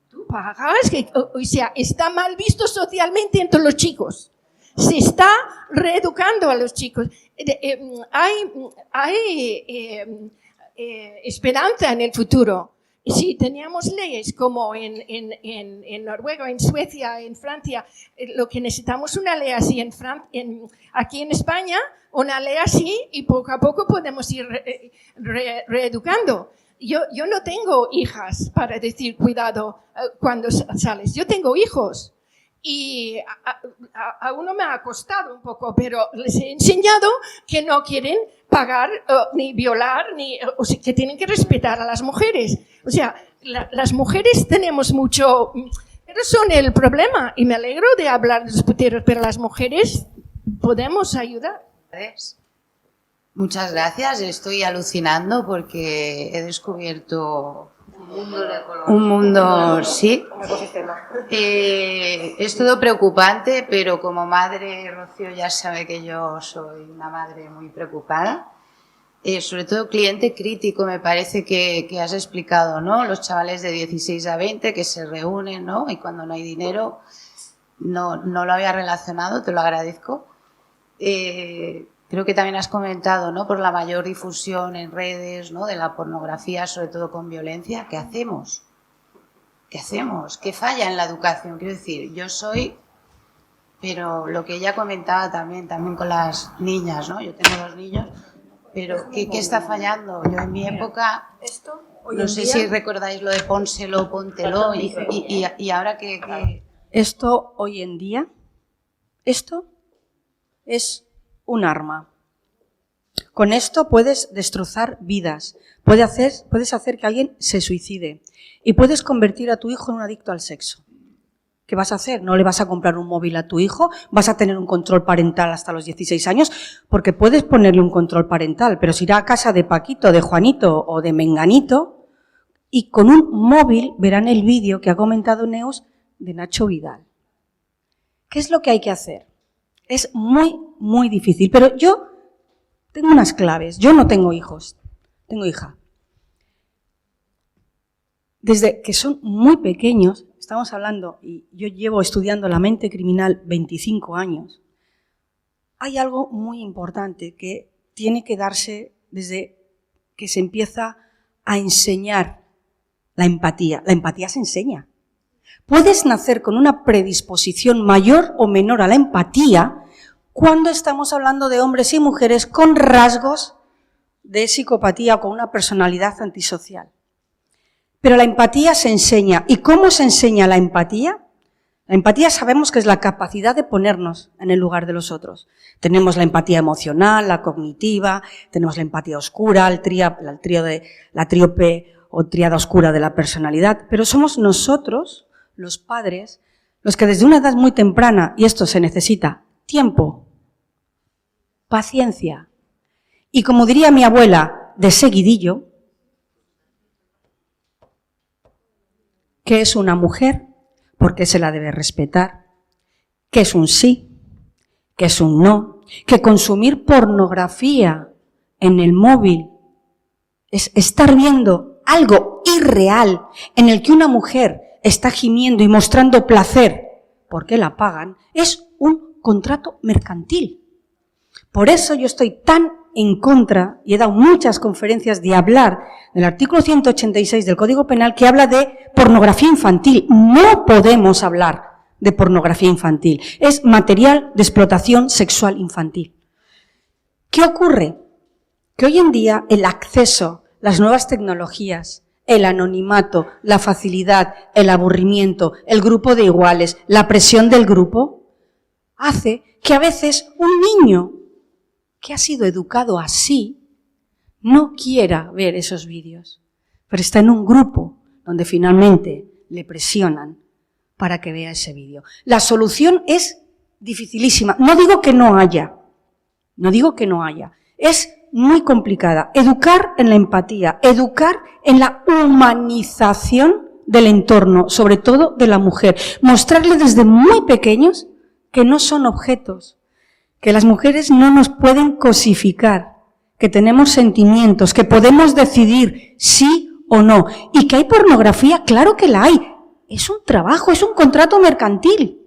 ¿Tú pagas? O sea, está mal visto socialmente entre los chicos. Se está reeducando a los chicos. Hay esperanza en el futuro. Si teníamos leyes como en Noruega, en Suecia, en Francia, lo que necesitamos una ley así aquí en España, una ley así, y poco a poco podemos ir reeducando. Yo no tengo hijas para decir cuidado cuando sales. Yo tengo hijos. Y a uno me ha costado un poco, pero les he enseñado que no quieren pagar ni violar, o sea, que tienen que respetar a las mujeres. O sea, las mujeres tenemos mucho, pero son el problema. Y me alegro de hablar de los puteros, pero las mujeres podemos ayudar. Muchas gracias. Estoy alucinando porque he descubierto un mundo, sí. Es todo preocupante, pero como madre, Rocío ya sabe que yo soy una madre muy preocupada. Sobre todo cliente crítico, me parece que has explicado, ¿no? Los chavales de 16 a 20 que se reúnen, ¿no? Y cuando no hay dinero, no lo había relacionado, te lo agradezco. Creo que también has comentado, ¿no? Por la mayor difusión en redes, ¿no? De la pornografía, sobre todo con violencia. ¿Qué hacemos? ¿Qué hacemos? ¿Qué falla en la educación? Quiero decir, yo soy, pero lo que ella comentaba también con las niñas, ¿no? Yo tengo 2 niños, pero ¿qué está fallando? Yo en mi época, no sé si recordáis lo de pónselo, póntelo, y ahora que... Esto hoy en día, esto es un arma. Con esto puedes destrozar vidas, puedes hacer que alguien se suicide y puedes convertir a tu hijo en un adicto al sexo. ¿Qué vas a hacer? No le vas a comprar un móvil a tu hijo, vas a tener un control parental hasta los 16 años, porque puedes ponerle un control parental, pero si irá a casa de Paquito, de Juanito o de Menganito y con un móvil verán el vídeo que ha comentado Neus de Nacho Vidal. ¿Qué es lo que hay que hacer? Es muy, muy difícil, pero yo tengo unas claves. Yo no tengo hijos, tengo hija. Desde que son muy pequeños, estamos hablando, y yo llevo estudiando la mente criminal 25 años, hay algo muy importante que tiene que darse desde que se empieza a enseñar la empatía. La empatía se enseña. Puedes nacer con una predisposición mayor o menor a la empatía cuando estamos hablando de hombres y mujeres con rasgos de psicopatía o con una personalidad antisocial. Pero la empatía se enseña. ¿Y cómo se enseña la empatía? La empatía sabemos que es la capacidad de ponernos en el lugar de los otros. Tenemos la empatía emocional, la cognitiva, tenemos la empatía oscura, la tríope o tríada oscura de la personalidad, pero somos nosotros, los padres, los que desde una edad muy temprana, y esto se necesita, tiempo, paciencia, y como diría mi abuela, de seguidillo qué es una mujer, por qué se la debe respetar, qué es un sí, qué es un no, que consumir pornografía en el móvil es estar viendo algo irreal en el que una mujer está gimiendo y mostrando placer porque la pagan, es un contrato mercantil. Por eso yo estoy tan en contra, y he dado muchas conferencias de hablar del artículo 186 del Código Penal que habla de pornografía infantil. No podemos hablar de pornografía infantil. Es material de explotación sexual infantil. ¿Qué ocurre? Que hoy en día el acceso, las nuevas tecnologías, el anonimato, la facilidad, el aburrimiento, el grupo de iguales, la presión del grupo, hace que a veces un niño que ha sido educado así no quiera ver esos vídeos, pero está en un grupo donde finalmente le presionan para que vea ese vídeo. La solución es dificilísima. No digo que no haya, es muy complicada. Educar en la empatía, educar en la humanización del entorno, sobre todo de la mujer. Mostrarle desde muy pequeños que no son objetos, que las mujeres no nos pueden cosificar, que tenemos sentimientos, que podemos decidir sí o no. Y que hay pornografía, claro que la hay. Es un trabajo, es un contrato mercantil.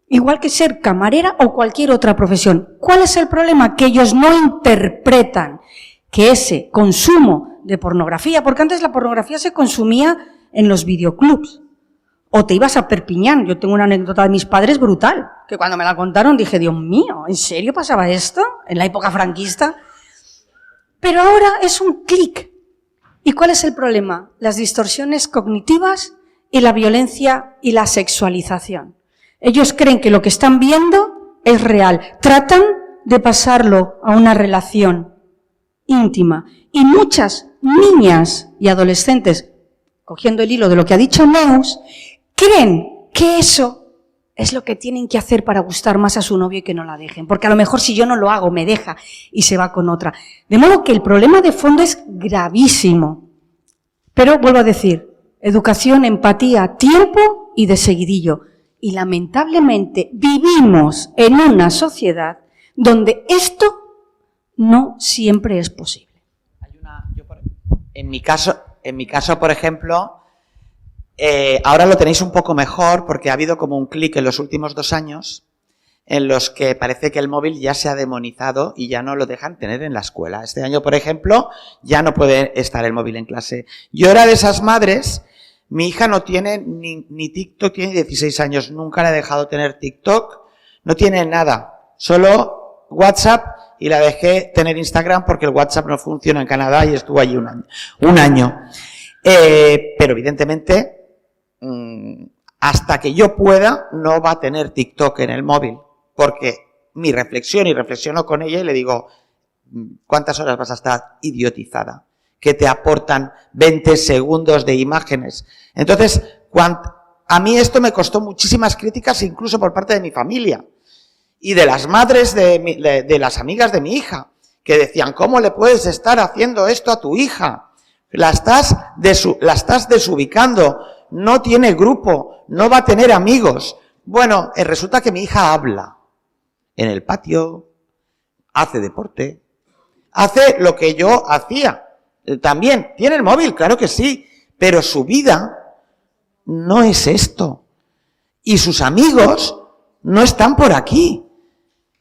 Igual que ser camarera o cualquier otra profesión. ¿Cuál es el problema? Que ellos no interpretan que ese consumo de pornografía, porque antes la pornografía se consumía en los videoclubs, o te ibas a Perpiñán. Yo tengo una anécdota de mis padres brutal, que cuando me la contaron dije, Dios mío, ¿en serio pasaba esto? ¿En la época franquista? Pero ahora es un clic. ¿Y cuál es el problema? Las distorsiones cognitivas y la violencia y la sexualización. Ellos creen que lo que están viendo es real. Tratan de pasarlo a una relación íntima. Y muchas niñas y adolescentes, cogiendo el hilo de lo que ha dicho Neus, creen que eso es lo que tienen que hacer para gustar más a su novio y que no la dejen. Porque a lo mejor si yo no lo hago, me deja y se va con otra. De modo que el problema de fondo es gravísimo. Pero vuelvo a decir, educación, empatía, tiempo y de seguidillo. Y lamentablemente vivimos en una sociedad donde esto no siempre es posible. En mi caso, por ejemplo, ahora lo tenéis un poco mejor porque ha habido como un clic en los últimos 2 años en los que parece que el móvil ya se ha demonizado y ya no lo dejan tener en la escuela. Este año, por ejemplo, ya no puede estar el móvil en clase. Yo era de esas madres. Mi hija no tiene ni TikTok, tiene 16 años, nunca le he dejado tener TikTok, no tiene nada, solo WhatsApp, y la dejé tener Instagram porque el WhatsApp no funciona en Canadá y estuvo allí un año. Pero evidentemente, hasta que yo pueda, no va a tener TikTok en el móvil, porque mi reflexión, y reflexiono con ella y le digo, ¿cuántas horas vas a estar idiotizada? Que te aportan 20 segundos de imágenes. Entonces, a mí esto me costó muchísimas críticas, incluso por parte de mi familia y de las madres de las amigas de mi hija, que decían, ¿cómo le puedes estar haciendo esto a tu hija? La estás desubicando, no tiene grupo, no va a tener amigos. Bueno, resulta que mi hija habla en el patio, hace deporte, hace lo que yo hacía. También tiene el móvil, claro que sí, pero su vida no es esto. Y sus amigos no están por aquí.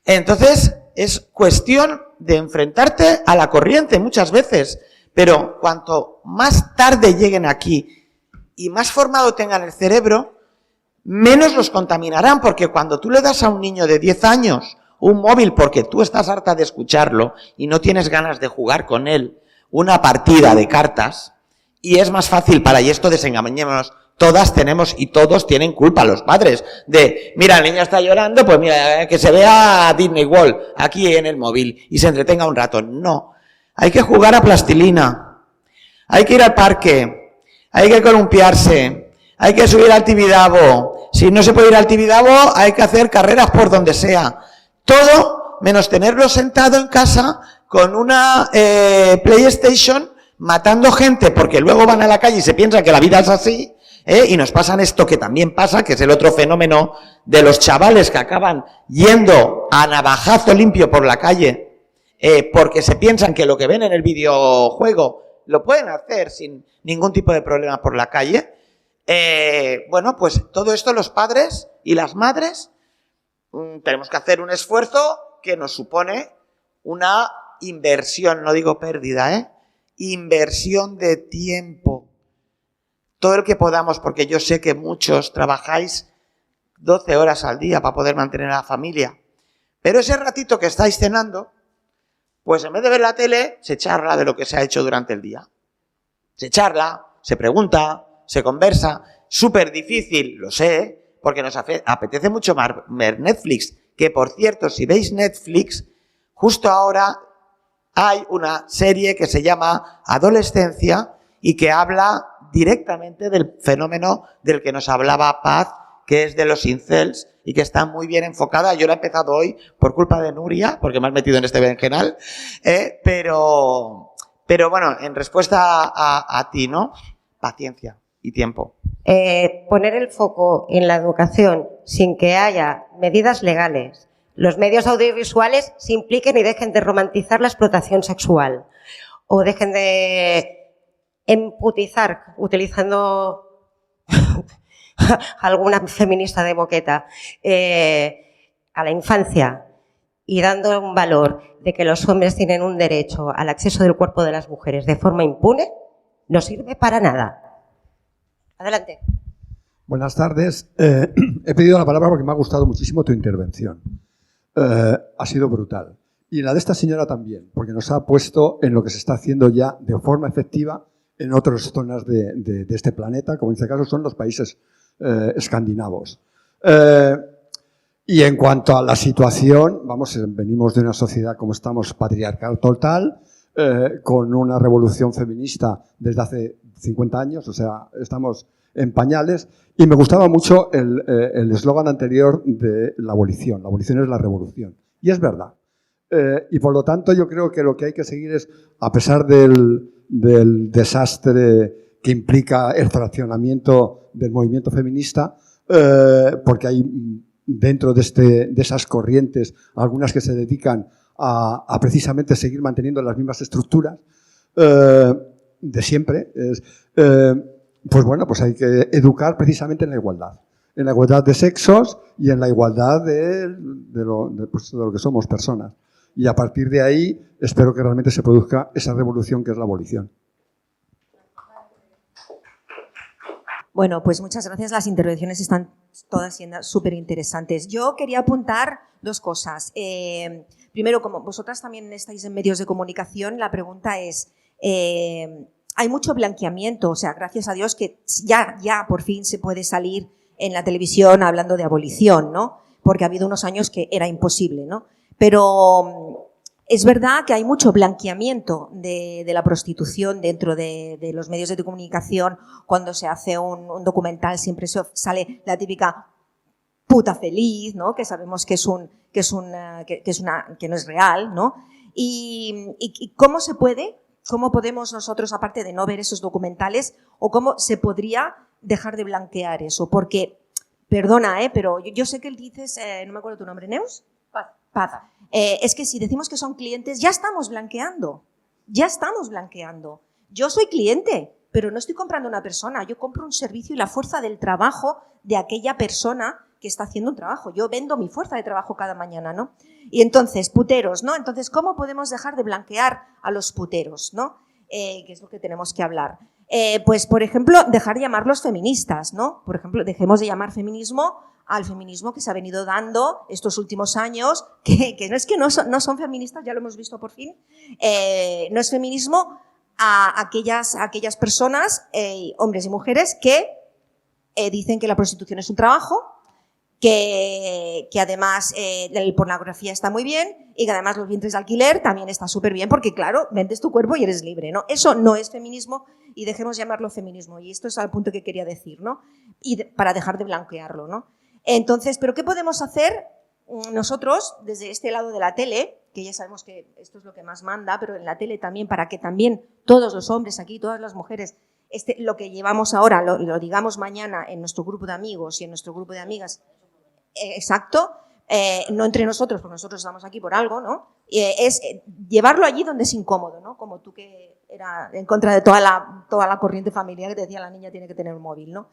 Entonces, es cuestión de enfrentarte a la corriente muchas veces, pero cuanto más tarde lleguen aquí y más formado tengan el cerebro, menos los contaminarán, porque cuando tú le das a un niño de 10 años un móvil porque tú estás harta de escucharlo y no tienes ganas de jugar con él, una partida de cartas, y es más fácil y esto desengañémonos, todas tenemos y todos tienen culpa los padres de, mira, el niño está llorando, pues mira, que se vea Disney World aquí en el móvil y se entretenga un rato. No, hay que jugar a plastilina, hay que ir al parque, hay que columpiarse, hay que subir al Tibidabo. Si no se puede ir al Tibidabo, hay que hacer carreras por donde sea. Todo menos tenerlo sentado en casa con una PlayStation matando gente porque luego van a la calle y se piensan que la vida es así, y nos pasan esto que también pasa, que es el otro fenómeno de los chavales que acaban yendo a navajazo limpio por la calle porque se piensan que lo que ven en el videojuego lo pueden hacer sin ningún tipo de problema por la calle. Bueno, pues todo esto los padres y las madres tenemos que hacer un esfuerzo que nos supone una inversión, no digo pérdida, inversión de tiempo. Todo el que podamos, porque yo sé que muchos trabajáis 12 horas al día para poder mantener a la familia. Pero ese ratito que estáis cenando, pues en vez de ver la tele, se charla de lo que se ha hecho durante el día. Se charla, se pregunta, se conversa. Súper difícil, lo sé, porque nos apetece mucho ver Netflix. Que, por cierto, si veis Netflix, justo ahora hay una serie que se llama Adolescencia y que habla directamente del fenómeno del que nos hablaba Paz, que es de los incels y que está muy bien enfocada. Yo la he empezado hoy por culpa de Nuria, porque me has metido en este berenjenal, pero bueno, en respuesta a ti, ¿no? Paciencia y tiempo. Poner el foco en la educación sin que haya medidas legales, los medios audiovisuales se impliquen y dejen de romantizar la explotación sexual o dejen de emputizar, utilizando alguna feminista de moqueta, a la infancia y dando un valor de que los hombres tienen un derecho al acceso del cuerpo de las mujeres de forma impune, no sirve para nada. Adelante. Buenas tardes. He pedido la palabra porque me ha gustado muchísimo tu intervención. Ha sido brutal. Y la de esta señora también, porque nos ha puesto en lo que se está haciendo ya de forma efectiva en otras zonas de este planeta, como en este caso son los países escandinavos. Y en cuanto a la situación, vamos, venimos de una sociedad como estamos, patriarcal total, con una revolución feminista desde hace 50 años, o sea, estamos en pañales, y me gustaba mucho el eslogan anterior de la abolición. La abolición es la revolución. Y es verdad. Y por lo tanto yo creo que lo que hay que seguir es, a pesar del desastre que implica el fraccionamiento del movimiento feminista, porque hay dentro de esas corrientes algunas que se dedican a precisamente seguir manteniendo las mismas estructuras de siempre, pues bueno, pues hay que educar precisamente en la igualdad de sexos y en la igualdad de lo que somos personas. Y a partir de ahí espero que realmente se produzca esa revolución que es la abolición. Bueno, pues muchas gracias. Las intervenciones están todas siendo súper interesantes. Yo quería apuntar dos cosas. Primero, como vosotras también estáis en medios de comunicación, la pregunta es, hay mucho blanqueamiento, o sea, gracias a Dios que ya por fin se puede salir en la televisión hablando de abolición, ¿no? Porque ha habido unos años que era imposible, ¿no? Pero es verdad que hay mucho blanqueamiento de la prostitución dentro de los medios de comunicación. Cuando se hace un documental siempre sale la típica puta feliz, ¿no? Que sabemos que no es real, ¿no? Y cómo podemos nosotros, aparte de no ver esos documentales, o cómo se podría dejar de blanquear eso, porque, perdona, pero yo sé que dices, no me acuerdo tu nombre, ¿Neus? Paz. Es que si decimos que son clientes, ya estamos blanqueando. Yo soy cliente, pero no estoy comprando una persona, yo compro un servicio y la fuerza del trabajo de aquella persona que está haciendo un trabajo. Yo vendo mi fuerza de trabajo cada mañana, ¿no? Y entonces, puteros, ¿no? Entonces, ¿cómo podemos dejar de blanquear a los puteros, ¿no? Que es lo que tenemos que hablar. Pues, por ejemplo, dejar de llamarlos feministas, ¿no? Por ejemplo, dejemos de llamar feminismo al feminismo que se ha venido dando estos últimos años, que no es que no son feministas, ya lo hemos visto por fin, no es feminismo a aquellas personas, hombres y mujeres, que dicen que la prostitución es un trabajo, que además la pornografía está muy bien y que además los vientres de alquiler también está súper bien porque, claro, vendes tu cuerpo y eres libre, ¿no? Eso no es feminismo y dejemos llamarlo feminismo. Y esto es al punto que quería decir, ¿no? Y para dejar de blanquearlo, ¿no? Entonces, ¿pero qué podemos hacer nosotros, desde este lado de la tele, que ya sabemos que esto es lo que más manda, pero en la tele también, para que también todos los hombres aquí, todas las mujeres, lo que llevamos ahora, lo digamos mañana en nuestro grupo de amigos y en nuestro grupo de amigas, exacto, no entre nosotros, porque nosotros estamos aquí por algo, ¿no? Es llevarlo allí donde es incómodo, ¿no? Como tú, que era en contra de toda la corriente familiar que te decía la niña tiene que tener un móvil, ¿no?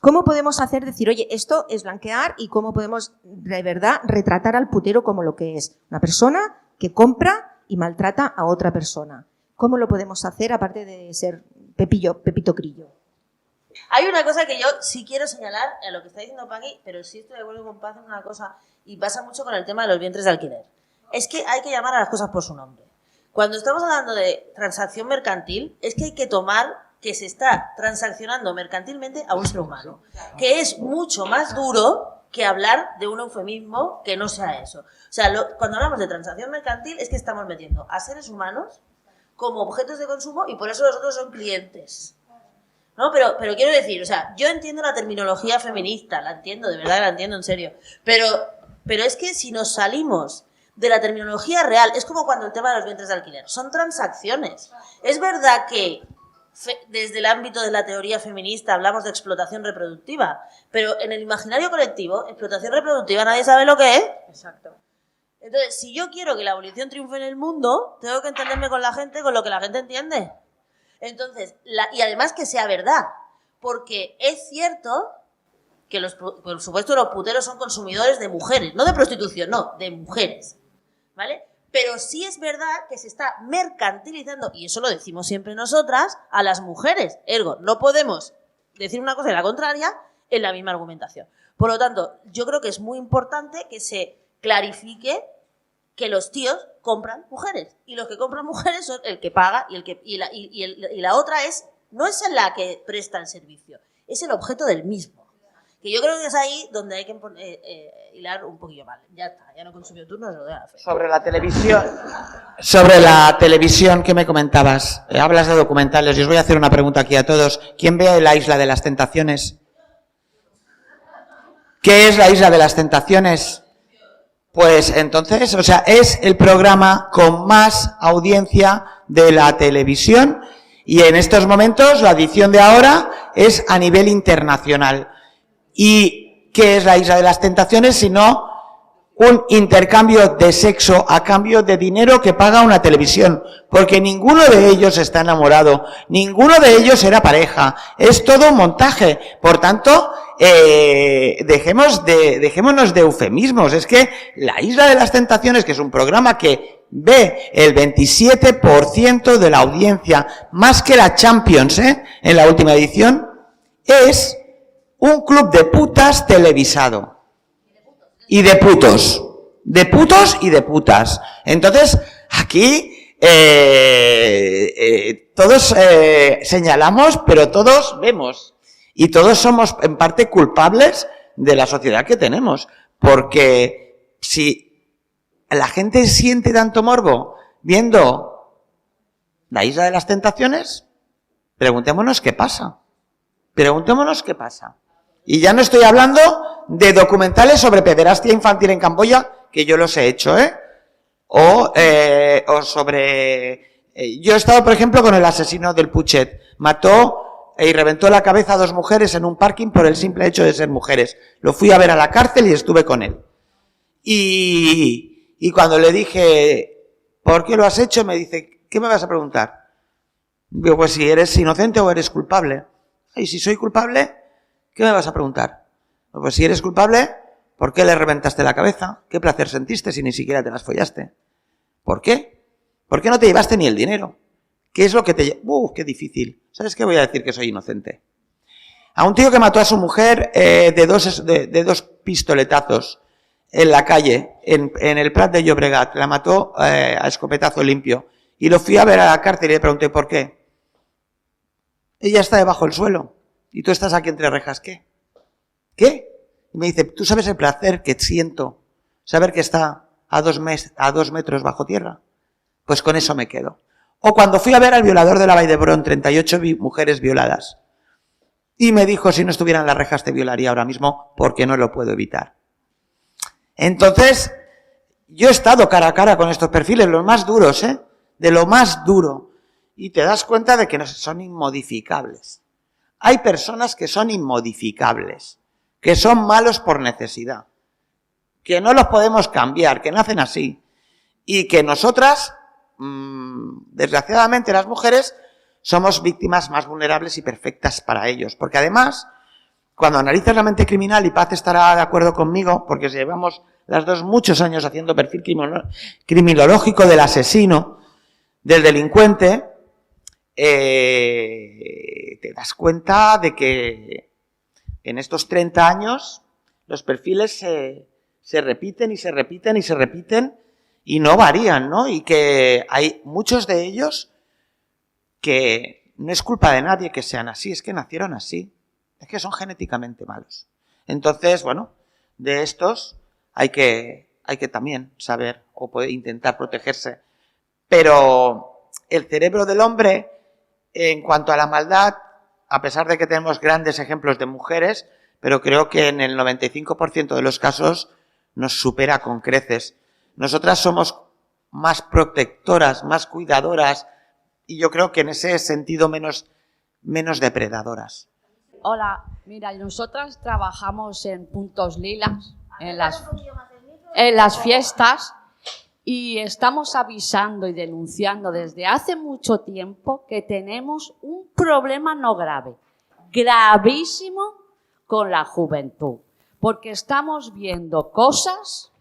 ¿Cómo podemos decir, oye, esto es blanquear, y cómo podemos de verdad retratar al putero como lo que es? Una persona que compra y maltrata a otra persona. ¿Cómo lo podemos hacer aparte de ser Pepito Grillo? Hay una cosa que yo sí quiero señalar a lo que está diciendo Paqui, pero sí estoy de acuerdo con Paz en una cosa, y pasa mucho con el tema de los vientres de alquiler. Es que hay que llamar a las cosas por su nombre. Cuando estamos hablando de transacción mercantil, es que hay que tomar que se está transaccionando mercantilmente a un ser humano, que es mucho más duro que hablar de un eufemismo que no sea eso. O sea, cuando hablamos de transacción mercantil es que estamos metiendo a seres humanos como objetos de consumo, y por eso los otros son clientes. ¿No? Pero quiero decir, o sea, yo entiendo la terminología feminista, la entiendo, de verdad la entiendo en serio, pero es que si nos salimos de la terminología real, es como cuando el tema de los vientres de alquiler, son transacciones. Es verdad que desde el ámbito de la teoría feminista hablamos de explotación reproductiva, pero en el imaginario colectivo, explotación reproductiva nadie sabe lo que es. Exacto. Entonces, si yo quiero que la abolición triunfe en el mundo, tengo que entenderme con la gente, con lo que la gente entiende. Entonces, y además que sea verdad, porque es cierto que por supuesto los puteros son consumidores de mujeres, no de prostitución, no, de mujeres, ¿vale? Pero sí es verdad que se está mercantilizando, y eso lo decimos siempre nosotras, a las mujeres. Ergo, no podemos decir una cosa y la contraria en la misma argumentación. Por lo tanto, yo creo que es muy importante que se clarifique que los tíos compran mujeres, y los que compran mujeres son el que paga, y la otra no es la que presta el servicio, es el objeto del mismo. Que yo creo que es ahí donde hay que hilar un poquillo mal. Ya está, ya no consumió turno, se lo doy a la fe. Sobre la televisión que me comentabas, hablas de documentales, y os voy a hacer una pregunta aquí a todos. ¿Quién ve La Isla de las Tentaciones? ¿Qué es La Isla de las Tentaciones? Pues entonces, o sea, es el programa con más audiencia de la televisión, y en estos momentos la edición de ahora es a nivel internacional. ¿Y qué es La Isla de las Tentaciones sino un intercambio de sexo a cambio de dinero que paga una televisión? Porque ninguno de ellos está enamorado, ninguno de ellos era pareja, es todo un montaje. Por tanto, dejémonos de eufemismos. Es que La Isla de las Tentaciones, que es un programa que ve el 27% de la audiencia, más que la Champions, en la última edición, es un club de putas televisado. Y de putos. De putos y de putas. Entonces, aquí todos señalamos, pero todos vemos. Y todos somos en parte culpables de la sociedad que tenemos. Porque si la gente siente tanto morbo viendo La Isla de las Tentaciones, preguntémonos qué pasa. Preguntémonos qué pasa. Y ya no estoy hablando de documentales sobre pederastia infantil en Camboya, que yo los he hecho, o sobre... yo he estado, por ejemplo, con el asesino del Puchet. Mató y reventó la cabeza a 2 mujeres en un parking por el simple hecho de ser mujeres. Lo fui a ver a la cárcel y estuve con él. Y cuando le dije, ¿por qué lo has hecho? Me dice, ¿qué me vas a preguntar? Digo, pues si eres inocente o eres culpable. Y si soy culpable, ¿qué me vas a preguntar? Pues si eres culpable, ¿por qué le reventaste la cabeza? ¿Qué placer sentiste si ni siquiera te las follaste? ¿Por qué? ¿Por qué no te llevaste ni el dinero? ¿Qué es lo que te... qué difícil. ¿Sabes qué? Voy a decir que soy inocente. A un tío que mató a su mujer de 2 pistoletazos en la calle, en el Prat de Llobregat. La mató a escopetazo limpio. Y lo fui a ver a la cárcel y le pregunté, ¿por qué? Ella está debajo del suelo. Y tú estás aquí entre rejas, ¿qué? ¿Qué? Y me dice, ¿tú sabes el placer que siento? Saber que está a 2 metros bajo tierra. Pues con eso me quedo. O cuando fui a ver al violador de la Vall d'Hebron, 38 mujeres violadas. Y me dijo, si no estuvieran las rejas te violaría ahora mismo porque no lo puedo evitar. Entonces, yo he estado cara a cara con estos perfiles, los más duros, de lo más duro, y te das cuenta de que no son inmodificables. Hay personas que son inmodificables, que son malos por necesidad, que no los podemos cambiar, que nacen así, y que nosotras, desgraciadamente las mujeres, somos víctimas más vulnerables y perfectas para ellos, porque además, cuando analizas la mente criminal, y Paz estará de acuerdo conmigo, porque llevamos las dos muchos años haciendo perfil criminológico del asesino, del delincuente, te das cuenta de que en estos 30 años los perfiles se repiten y se repiten y se repiten y no varían, ¿no? Y que hay muchos de ellos que no es culpa de nadie que sean así, es que nacieron así. Es que son genéticamente malos. Entonces, bueno, de estos hay que también saber o poder intentar protegerse. Pero el cerebro del hombre, en cuanto a la maldad, a pesar de que tenemos grandes ejemplos de mujeres, pero creo que en el 95% de los casos nos supera con creces. Nosotras somos más protectoras, más cuidadoras y yo creo que en ese sentido menos depredadoras. Hola, mira, nosotras trabajamos en puntos lilas, en las fiestas, y estamos avisando y denunciando desde hace mucho tiempo que tenemos un problema no grave, gravísimo con la juventud, porque estamos viendo cosas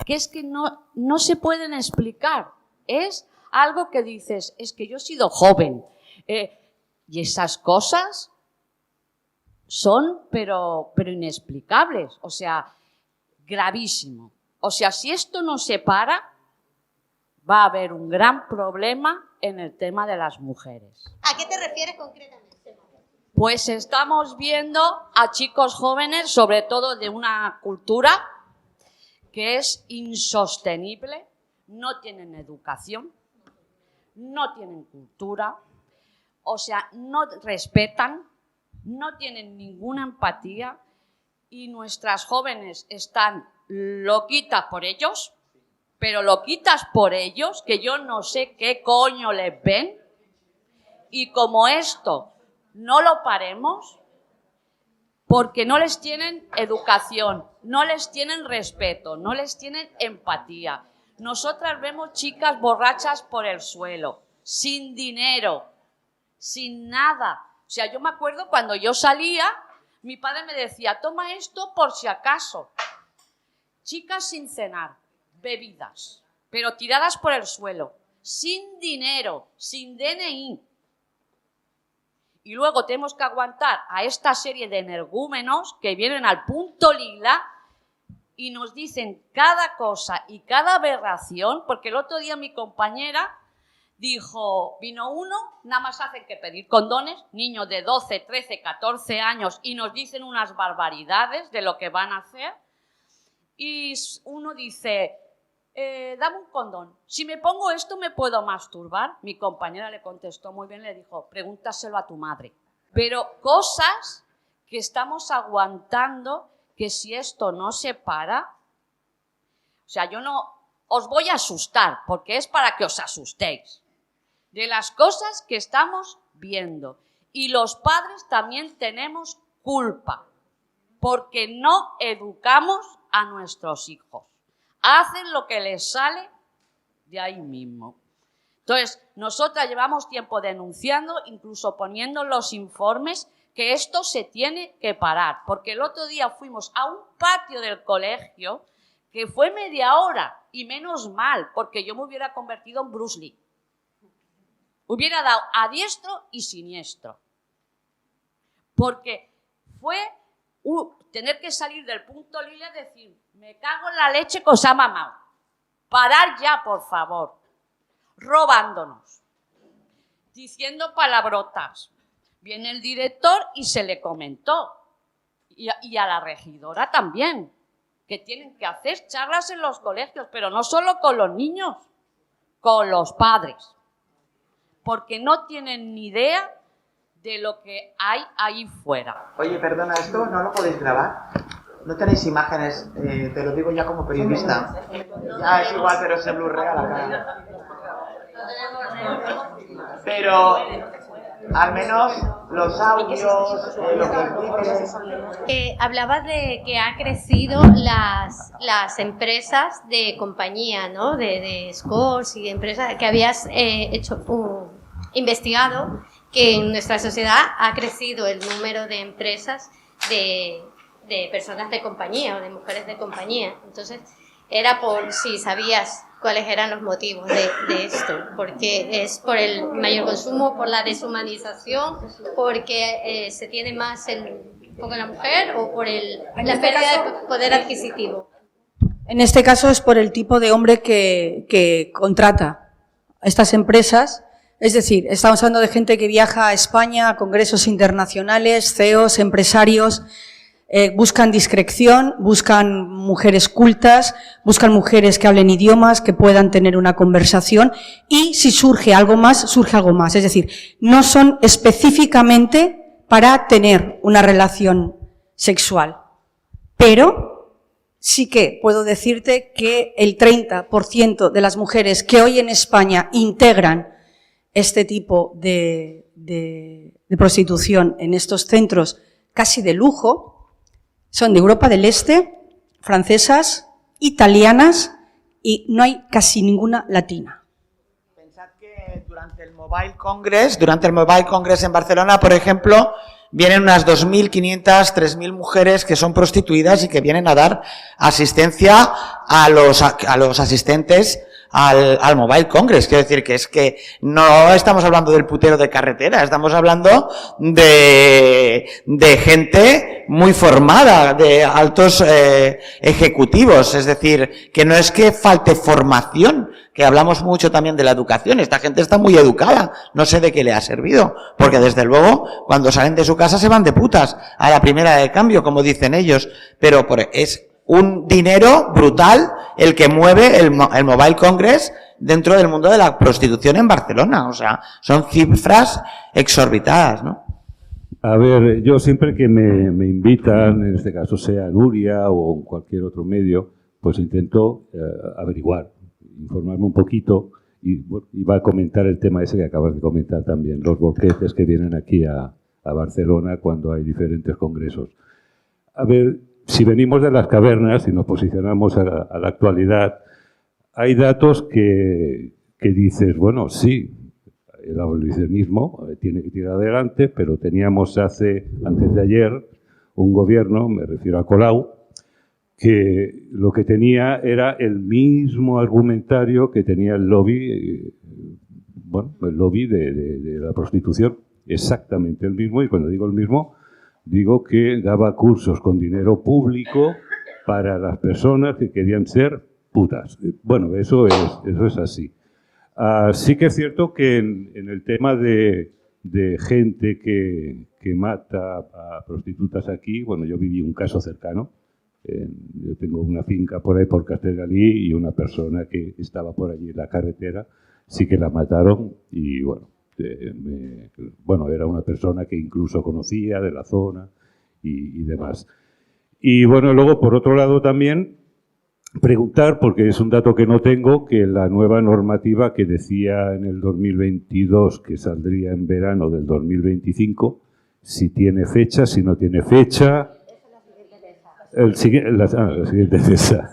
que es que no se pueden explicar. Es algo que dices, es que yo he sido joven, y esas cosas son, pero inexplicables, o sea, gravísimo. O sea, si esto no se para, va a haber un gran problema en el tema de las mujeres. ¿A qué te refieres concretamente? Pues estamos viendo a chicos jóvenes, sobre todo de una cultura que es insostenible, no tienen educación, no tienen cultura, o sea, no respetan, no tienen ninguna empatía y nuestras jóvenes están loquitas por ellos, pero loquitas por ellos, que yo no sé qué coño les ven. Y como esto no lo paremos, porque no les tienen educación, no les tienen respeto, no les tienen empatía. Nosotras vemos chicas borrachas por el suelo, sin dinero, sin nada. O sea, yo me acuerdo cuando yo salía, mi padre me decía, toma esto por si acaso. Chicas sin cenar, bebidas, pero tiradas por el suelo, sin dinero, sin DNI. Y luego tenemos que aguantar a esta serie de energúmenos que vienen al punto lila y nos dicen cada cosa y cada aberración, porque el otro día mi compañera dijo, vino uno, nada más hacen que pedir condones, niños de 12, 13, 14 años, y nos dicen unas barbaridades de lo que van a hacer. Y uno dice, dame un condón, si me pongo esto me puedo masturbar. Mi compañera le contestó muy bien, le dijo, pregúntaselo a tu madre. Pero cosas que estamos aguantando, que si esto no se para, o sea, yo no os voy a asustar, porque es para que os asustéis de las cosas que estamos viendo. Y los padres también tenemos culpa, porque no educamos a nuestros hijos. Hacen lo que les sale de ahí mismo. Entonces, nosotras llevamos tiempo denunciando, incluso poniendo los informes, que esto se tiene que parar. Porque el otro día fuimos a un patio del colegio que fue media hora, y menos mal, porque yo me hubiera convertido en Bruce Lee. Hubiera dado a diestro y siniestro. Porque fue tener que salir del punto lila y decir, me cago en la leche que os ha mamado. Parar ya, por favor. Robándonos. Diciendo palabrotas. Viene el director y se le comentó. Y a la regidora también. Que tienen que hacer charlas en los colegios, pero no solo con los niños, con los padres. Porque no tienen ni idea de lo que hay ahí fuera. Oye, perdona, ¿esto no lo podéis grabar? No tenéis imágenes, te lo digo ya como periodista. Ya es igual, pero se blurrea la cara. Pero al menos los audios, lo que dices. Hablabas de que ha crecido las empresas de compañía, ¿no? De scores y de empresas que habías investigado que en nuestra sociedad ha crecido el número de empresas de personas de compañía o de mujeres de compañía. Entonces, era por si sabías cuáles eran los motivos de esto, porque es por el mayor consumo, por la deshumanización, porque se tiene más el foco en la mujer o por la pérdida de poder adquisitivo. En este caso es por el tipo de hombre que contrata a estas empresas. Es decir, estamos hablando de gente que viaja a España, a congresos internacionales, CEOs, empresarios, buscan discreción, buscan mujeres cultas, buscan mujeres que hablen idiomas, que puedan tener una conversación y si surge algo más, surge algo más. Es decir, no son específicamente para tener una relación sexual, pero sí que puedo decirte que el 30% de las mujeres que hoy en España integran este tipo de prostitución en estos centros casi de lujo son de Europa del Este, francesas, italianas y no hay casi ninguna latina. Pensad que durante el Mobile Congress en Barcelona, por ejemplo, vienen unas 2.500, 3.000 mujeres que son prostituidas y que vienen a dar asistencia a los asistentes al Mobile Congress. Quiero decir que es que no estamos hablando del putero de carretera, estamos hablando de gente muy formada, de altos ejecutivos. Es decir, que no es que falte formación, que hablamos mucho también de la educación. Esta gente está muy educada, no sé de qué le ha servido, porque desde luego cuando salen de su casa se van de putas a la primera de cambio, como dicen ellos, pero es un dinero brutal el que mueve el Mobile Congress dentro del mundo de la prostitución en Barcelona. O sea, son cifras exorbitadas, ¿no? A ver, yo siempre que me invitan, en este caso sea Nuria o en cualquier otro medio, pues intento averiguar, informarme un poquito y va a comentar el tema ese que acabas de comentar también, los bolquetes que vienen aquí a Barcelona cuando hay diferentes congresos. A ver, si venimos de las cavernas y nos posicionamos a la actualidad, hay datos que dices, bueno, sí, el abolicionismo tiene que tirar adelante, pero teníamos antes de ayer, un gobierno, me refiero a Colau, que lo que tenía era el mismo argumentario que tenía el lobby, el lobby de la prostitución, exactamente el mismo, y cuando digo el mismo, digo que daba cursos con dinero público para las personas que querían ser putas. Bueno, eso es así. Sí que es cierto que en el tema de gente que mata a prostitutas aquí, bueno, yo viví un caso cercano. Yo tengo una finca por ahí por Castellgalí y una persona que estaba por allí en la carretera, sí que la mataron y bueno, era una persona que incluso conocía de la zona y demás. Y bueno, luego por otro lado también preguntar, porque es un dato que no tengo, que la nueva normativa que decía en el 2022 que saldría en verano del 2025, si tiene fecha, si no tiene fecha. La siguiente mesa.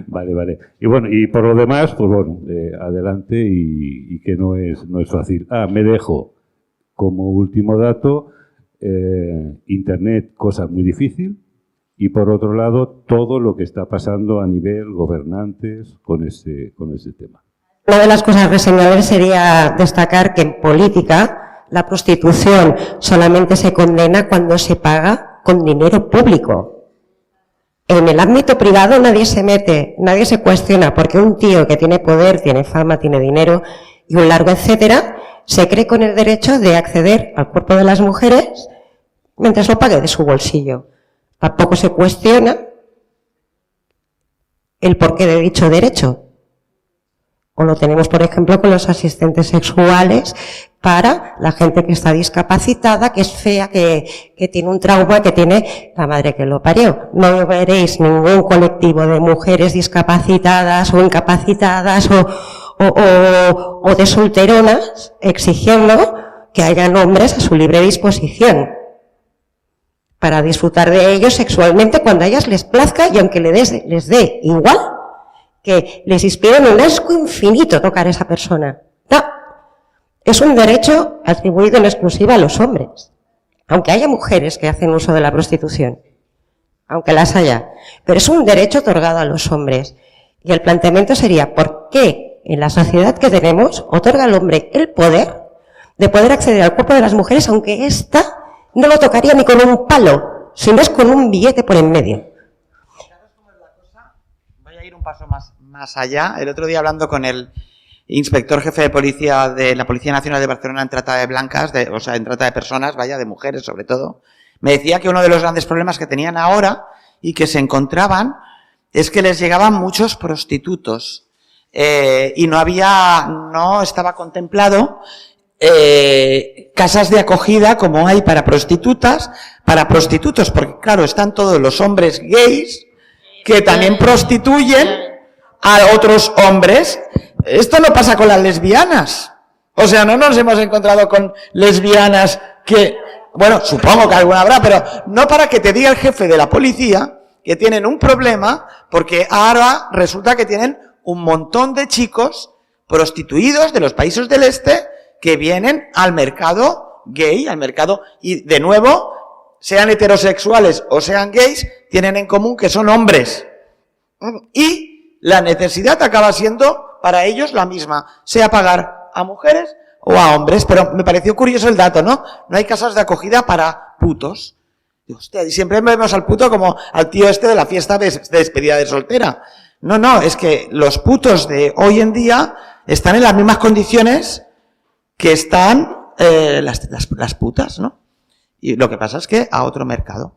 Vale. Y bueno, y por lo demás, pues bueno, adelante y que no es fácil. Me dejo como último dato, Internet, cosa muy difícil, y por otro lado, todo lo que está pasando a nivel gobernantes con ese tema. Una de las cosas reseñables sería destacar que en política la prostitución solamente se condena cuando se paga con dinero público. En el ámbito privado nadie se mete, nadie se cuestiona, porque un tío que tiene poder, tiene fama, tiene dinero y un largo etcétera, se cree con el derecho de acceder al cuerpo de las mujeres mientras lo pague de su bolsillo. Tampoco se cuestiona el porqué de dicho derecho. O lo tenemos, por ejemplo, con los asistentes sexuales para la gente que está discapacitada, que es fea, que tiene un trauma, que tiene la madre que lo parió. No veréis ningún colectivo de mujeres discapacitadas o incapacitadas o de solteronas exigiendo que hayan hombres a su libre disposición para disfrutar de ellos sexualmente cuando a ellas les plazca y aunque les dé igual, que les inspire un asco infinito tocar a esa persona. No, es un derecho atribuido en exclusiva a los hombres, aunque haya mujeres que hacen uso de la prostitución, aunque las haya, pero es un derecho otorgado a los hombres. Y el planteamiento sería, ¿por qué en la sociedad que tenemos otorga al hombre el poder de poder acceder al cuerpo de las mujeres, aunque ésta no lo tocaría ni con un palo, sino es con un billete por en medio? Voy a ir un paso más allá. El otro día, hablando con el inspector jefe de policía de la Policía Nacional de Barcelona en trata de blancas, o sea, en trata de personas, de mujeres sobre todo, me decía que uno de los grandes problemas que tenían ahora y que se encontraban es que les llegaban muchos prostitutos y no estaba contemplado casas de acogida como hay para prostitutas, para prostitutos, porque claro, están todos los hombres gays que también prostituyen a otros hombres. Esto no pasa con las lesbianas. O sea, no nos hemos encontrado con lesbianas que, bueno, supongo que alguna habrá, pero no para que te diga el jefe de la policía que tienen un problema, porque ahora resulta que tienen un montón de chicos prostituidos de los países del este que vienen al mercado gay, al mercado, y de nuevo, sean heterosexuales o sean gays, tienen en común que son hombres. Y la necesidad acaba siendo para ellos la misma, sea pagar a mujeres o a hombres. Pero me pareció curioso el dato, ¿no? No hay casas de acogida para putos. Y, hostia, y siempre vemos al puto como al tío este de la fiesta de despedida de soltera. No, es que los putos de hoy en día están en las mismas condiciones que están las putas, ¿no? Y lo que pasa es que a otro mercado.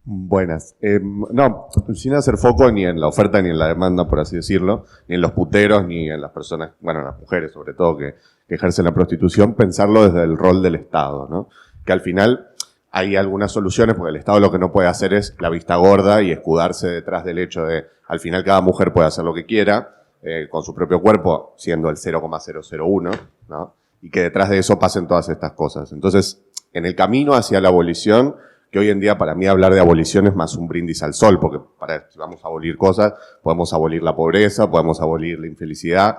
Buenas. No, sin hacer foco ni en la oferta ni en la demanda, por así decirlo, ni en los puteros, ni en las personas, bueno, las mujeres sobre todo, que ejercen la prostitución, pensarlo desde el rol del Estado, ¿no? Que al final hay algunas soluciones, porque el Estado lo que no puede hacer es la vista gorda y escudarse detrás del hecho de, al final cada mujer puede hacer lo que quiera, con su propio cuerpo, siendo el 0,001, ¿no? Y que detrás de eso pasen todas estas cosas. Entonces, en el camino hacia la abolición, que hoy en día para mí hablar de abolición es más un brindis al sol, porque si vamos a abolir cosas, podemos abolir la pobreza, podemos abolir la infelicidad,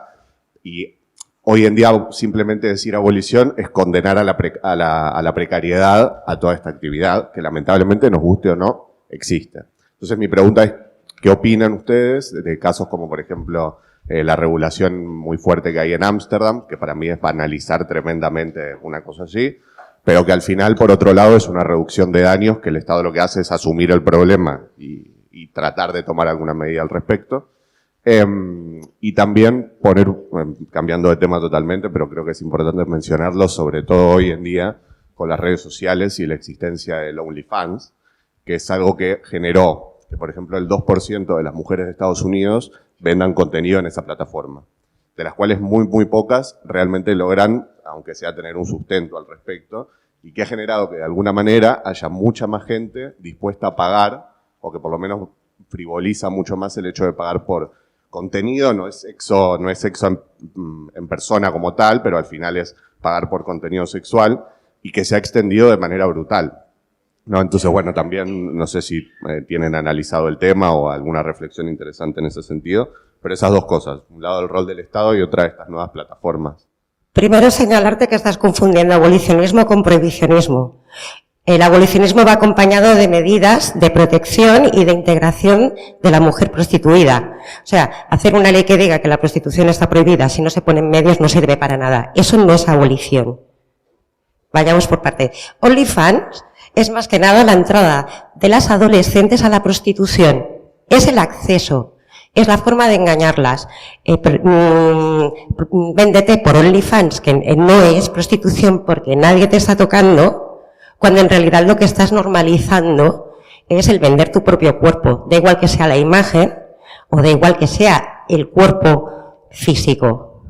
y hoy en día simplemente decir abolición es condenar a la precariedad a toda esta actividad, que lamentablemente, nos guste o no, existe. Entonces mi pregunta es, ¿qué opinan ustedes de casos como, por ejemplo, la regulación muy fuerte que hay en Ámsterdam, que para mí es banalizar tremendamente una cosa así, pero que al final, por otro lado, es una reducción de daños que el Estado lo que hace es asumir el problema y tratar de tomar alguna medida al respecto? Y también poner, cambiando de tema totalmente, pero creo que es importante mencionarlo, sobre todo hoy en día, con las redes sociales y la existencia del OnlyFans, que es algo que generó que, por ejemplo, el 2% de las mujeres de Estados Unidos vendan contenido en esa plataforma, de las cuales muy pocas realmente logran, aunque sea tener un sustento al respecto, y que ha generado que de alguna manera haya mucha más gente dispuesta a pagar, o que por lo menos frivoliza mucho más el hecho de pagar por contenido. No es sexo en persona como tal, pero al final es pagar por contenido sexual, y que se ha extendido de manera brutal, ¿no? Entonces, bueno, también no sé si tienen analizado el tema o alguna reflexión interesante en ese sentido, pero esas dos cosas, un lado el rol del Estado y otra estas nuevas plataformas. Primero, señalarte que estás confundiendo abolicionismo con prohibicionismo. El abolicionismo va acompañado de medidas de protección y de integración de la mujer prostituida. O sea, hacer una ley que diga que la prostitución está prohibida si no se ponen medios no sirve para nada. Eso no es abolición. Vayamos por parte. OnlyFans es más que nada la entrada de las adolescentes a la prostitución. Es el acceso. Es la forma de engañarlas. Véndete por OnlyFans, que no es prostitución porque nadie te está tocando, cuando en realidad lo que estás normalizando es el vender tu propio cuerpo. Da igual que sea la imagen o da igual que sea el cuerpo físico.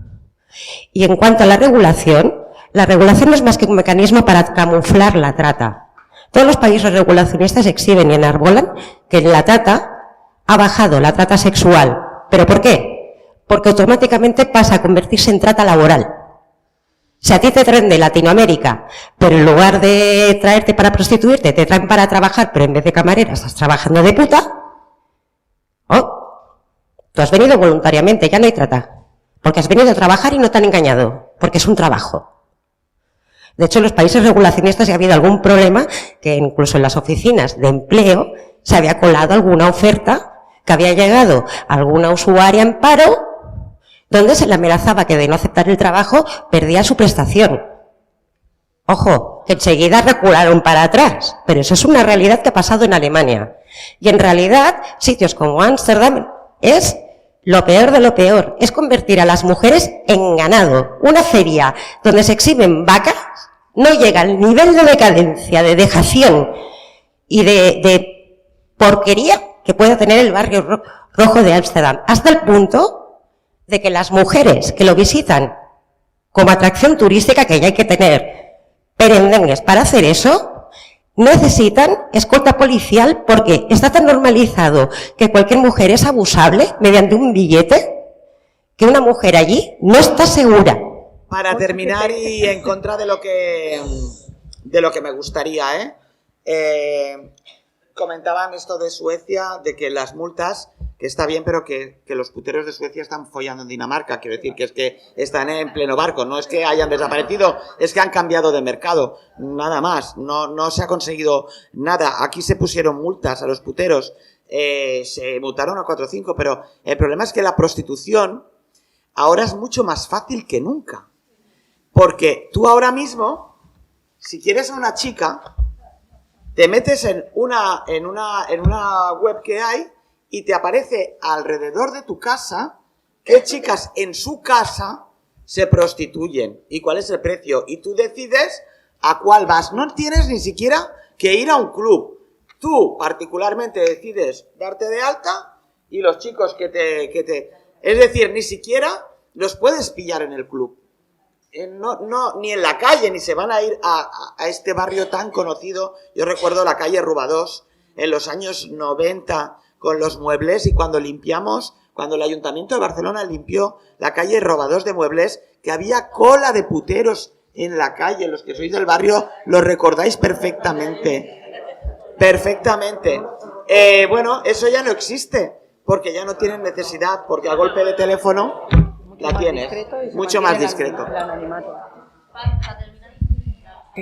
Y en cuanto a la regulación La regulación no es más que un mecanismo para camuflar la trata. Todos los países regulacionistas exhiben y enarbolan que la trata ha bajado, la trata sexual. ¿Pero por qué? Porque automáticamente pasa a convertirse en trata laboral. Si a ti te traen de Latinoamérica, pero en lugar de traerte para prostituirte, te traen para trabajar, pero en vez de camarera estás trabajando de puta, tú has venido voluntariamente, ya no hay trata. Porque has venido a trabajar y no te han engañado, porque es un trabajo. De hecho, en los países regulacionistas ya ha habido algún problema que incluso en las oficinas de empleo se había colado alguna oferta que había llegado a alguna usuaria en paro donde se le amenazaba que de no aceptar el trabajo perdía su prestación. Ojo, que enseguida recularon para atrás, pero eso es una realidad que ha pasado en Alemania. Y en realidad, sitios como Ámsterdam es lo peor de lo peor, es convertir a las mujeres en ganado. Una feria donde se exhiben vacas no llega al nivel de decadencia, de dejación y de porquería que puede tener el barrio rojo de Ámsterdam, hasta el punto de que las mujeres que lo visitan como atracción turística, que ya hay que tener perendengues para hacer eso, necesitan escolta policial porque está tan normalizado que cualquier mujer es abusable mediante un billete que una mujer allí no está segura. Para terminar y en contra de lo que me gustaría, comentaban esto de Suecia, de que las multas, que está bien, pero que los puteros de Suecia están follando en Dinamarca. Quiero decir que es que están en pleno barco, no es que hayan desaparecido, es que han cambiado de mercado, nada más, no se ha conseguido nada. Aquí se pusieron multas a los puteros, se multaron a 4 o 5, pero el problema es que la prostitución ahora es mucho más fácil que nunca. Porque tú ahora mismo, si quieres a una chica, te metes en una web que hay y te aparece alrededor de tu casa qué chicas en su casa se prostituyen y cuál es el precio. Y tú decides a cuál vas. No tienes ni siquiera que ir a un club. Tú particularmente decides darte de alta y los chicos que te... Es decir, ni siquiera los puedes pillar en el club. Ni en la calle, ni se van a ir a este barrio tan conocido. Yo recuerdo la calle Rubadós en los años 90 con los muebles, y cuando el Ayuntamiento de Barcelona limpió la calle Rubadós de muebles, que había cola de puteros en la calle. Los que sois del barrio lo recordáis perfectamente. Perfectamente. Bueno, eso ya no existe, porque ya no tienen necesidad, porque a golpe de teléfono la tienes, mucho más discreto.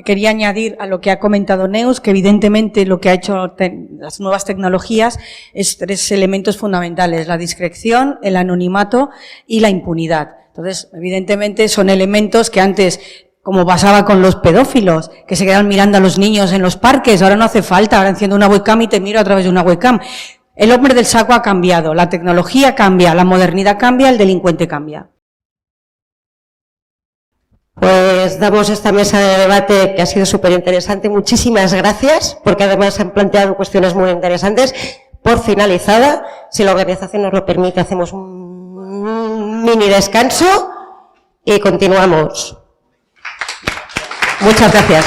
Quería añadir a lo que ha comentado Neus, que evidentemente lo que ha hecho las nuevas tecnologías es 3 elementos fundamentales: la discreción, el anonimato y la impunidad. Entonces, evidentemente son elementos que antes, como pasaba con los pedófilos, que se quedaban mirando a los niños en los parques, ahora no hace falta, ahora enciendo una webcam y te miro a través de una webcam. El hombre del saco ha cambiado, la tecnología cambia, la modernidad cambia, el delincuente cambia. Pues damos esta mesa de debate que ha sido súper interesante. Muchísimas gracias, porque además se han planteado cuestiones muy interesantes. Por finalizada, si la organización nos lo permite, hacemos un mini descanso y continuamos. Muchas gracias.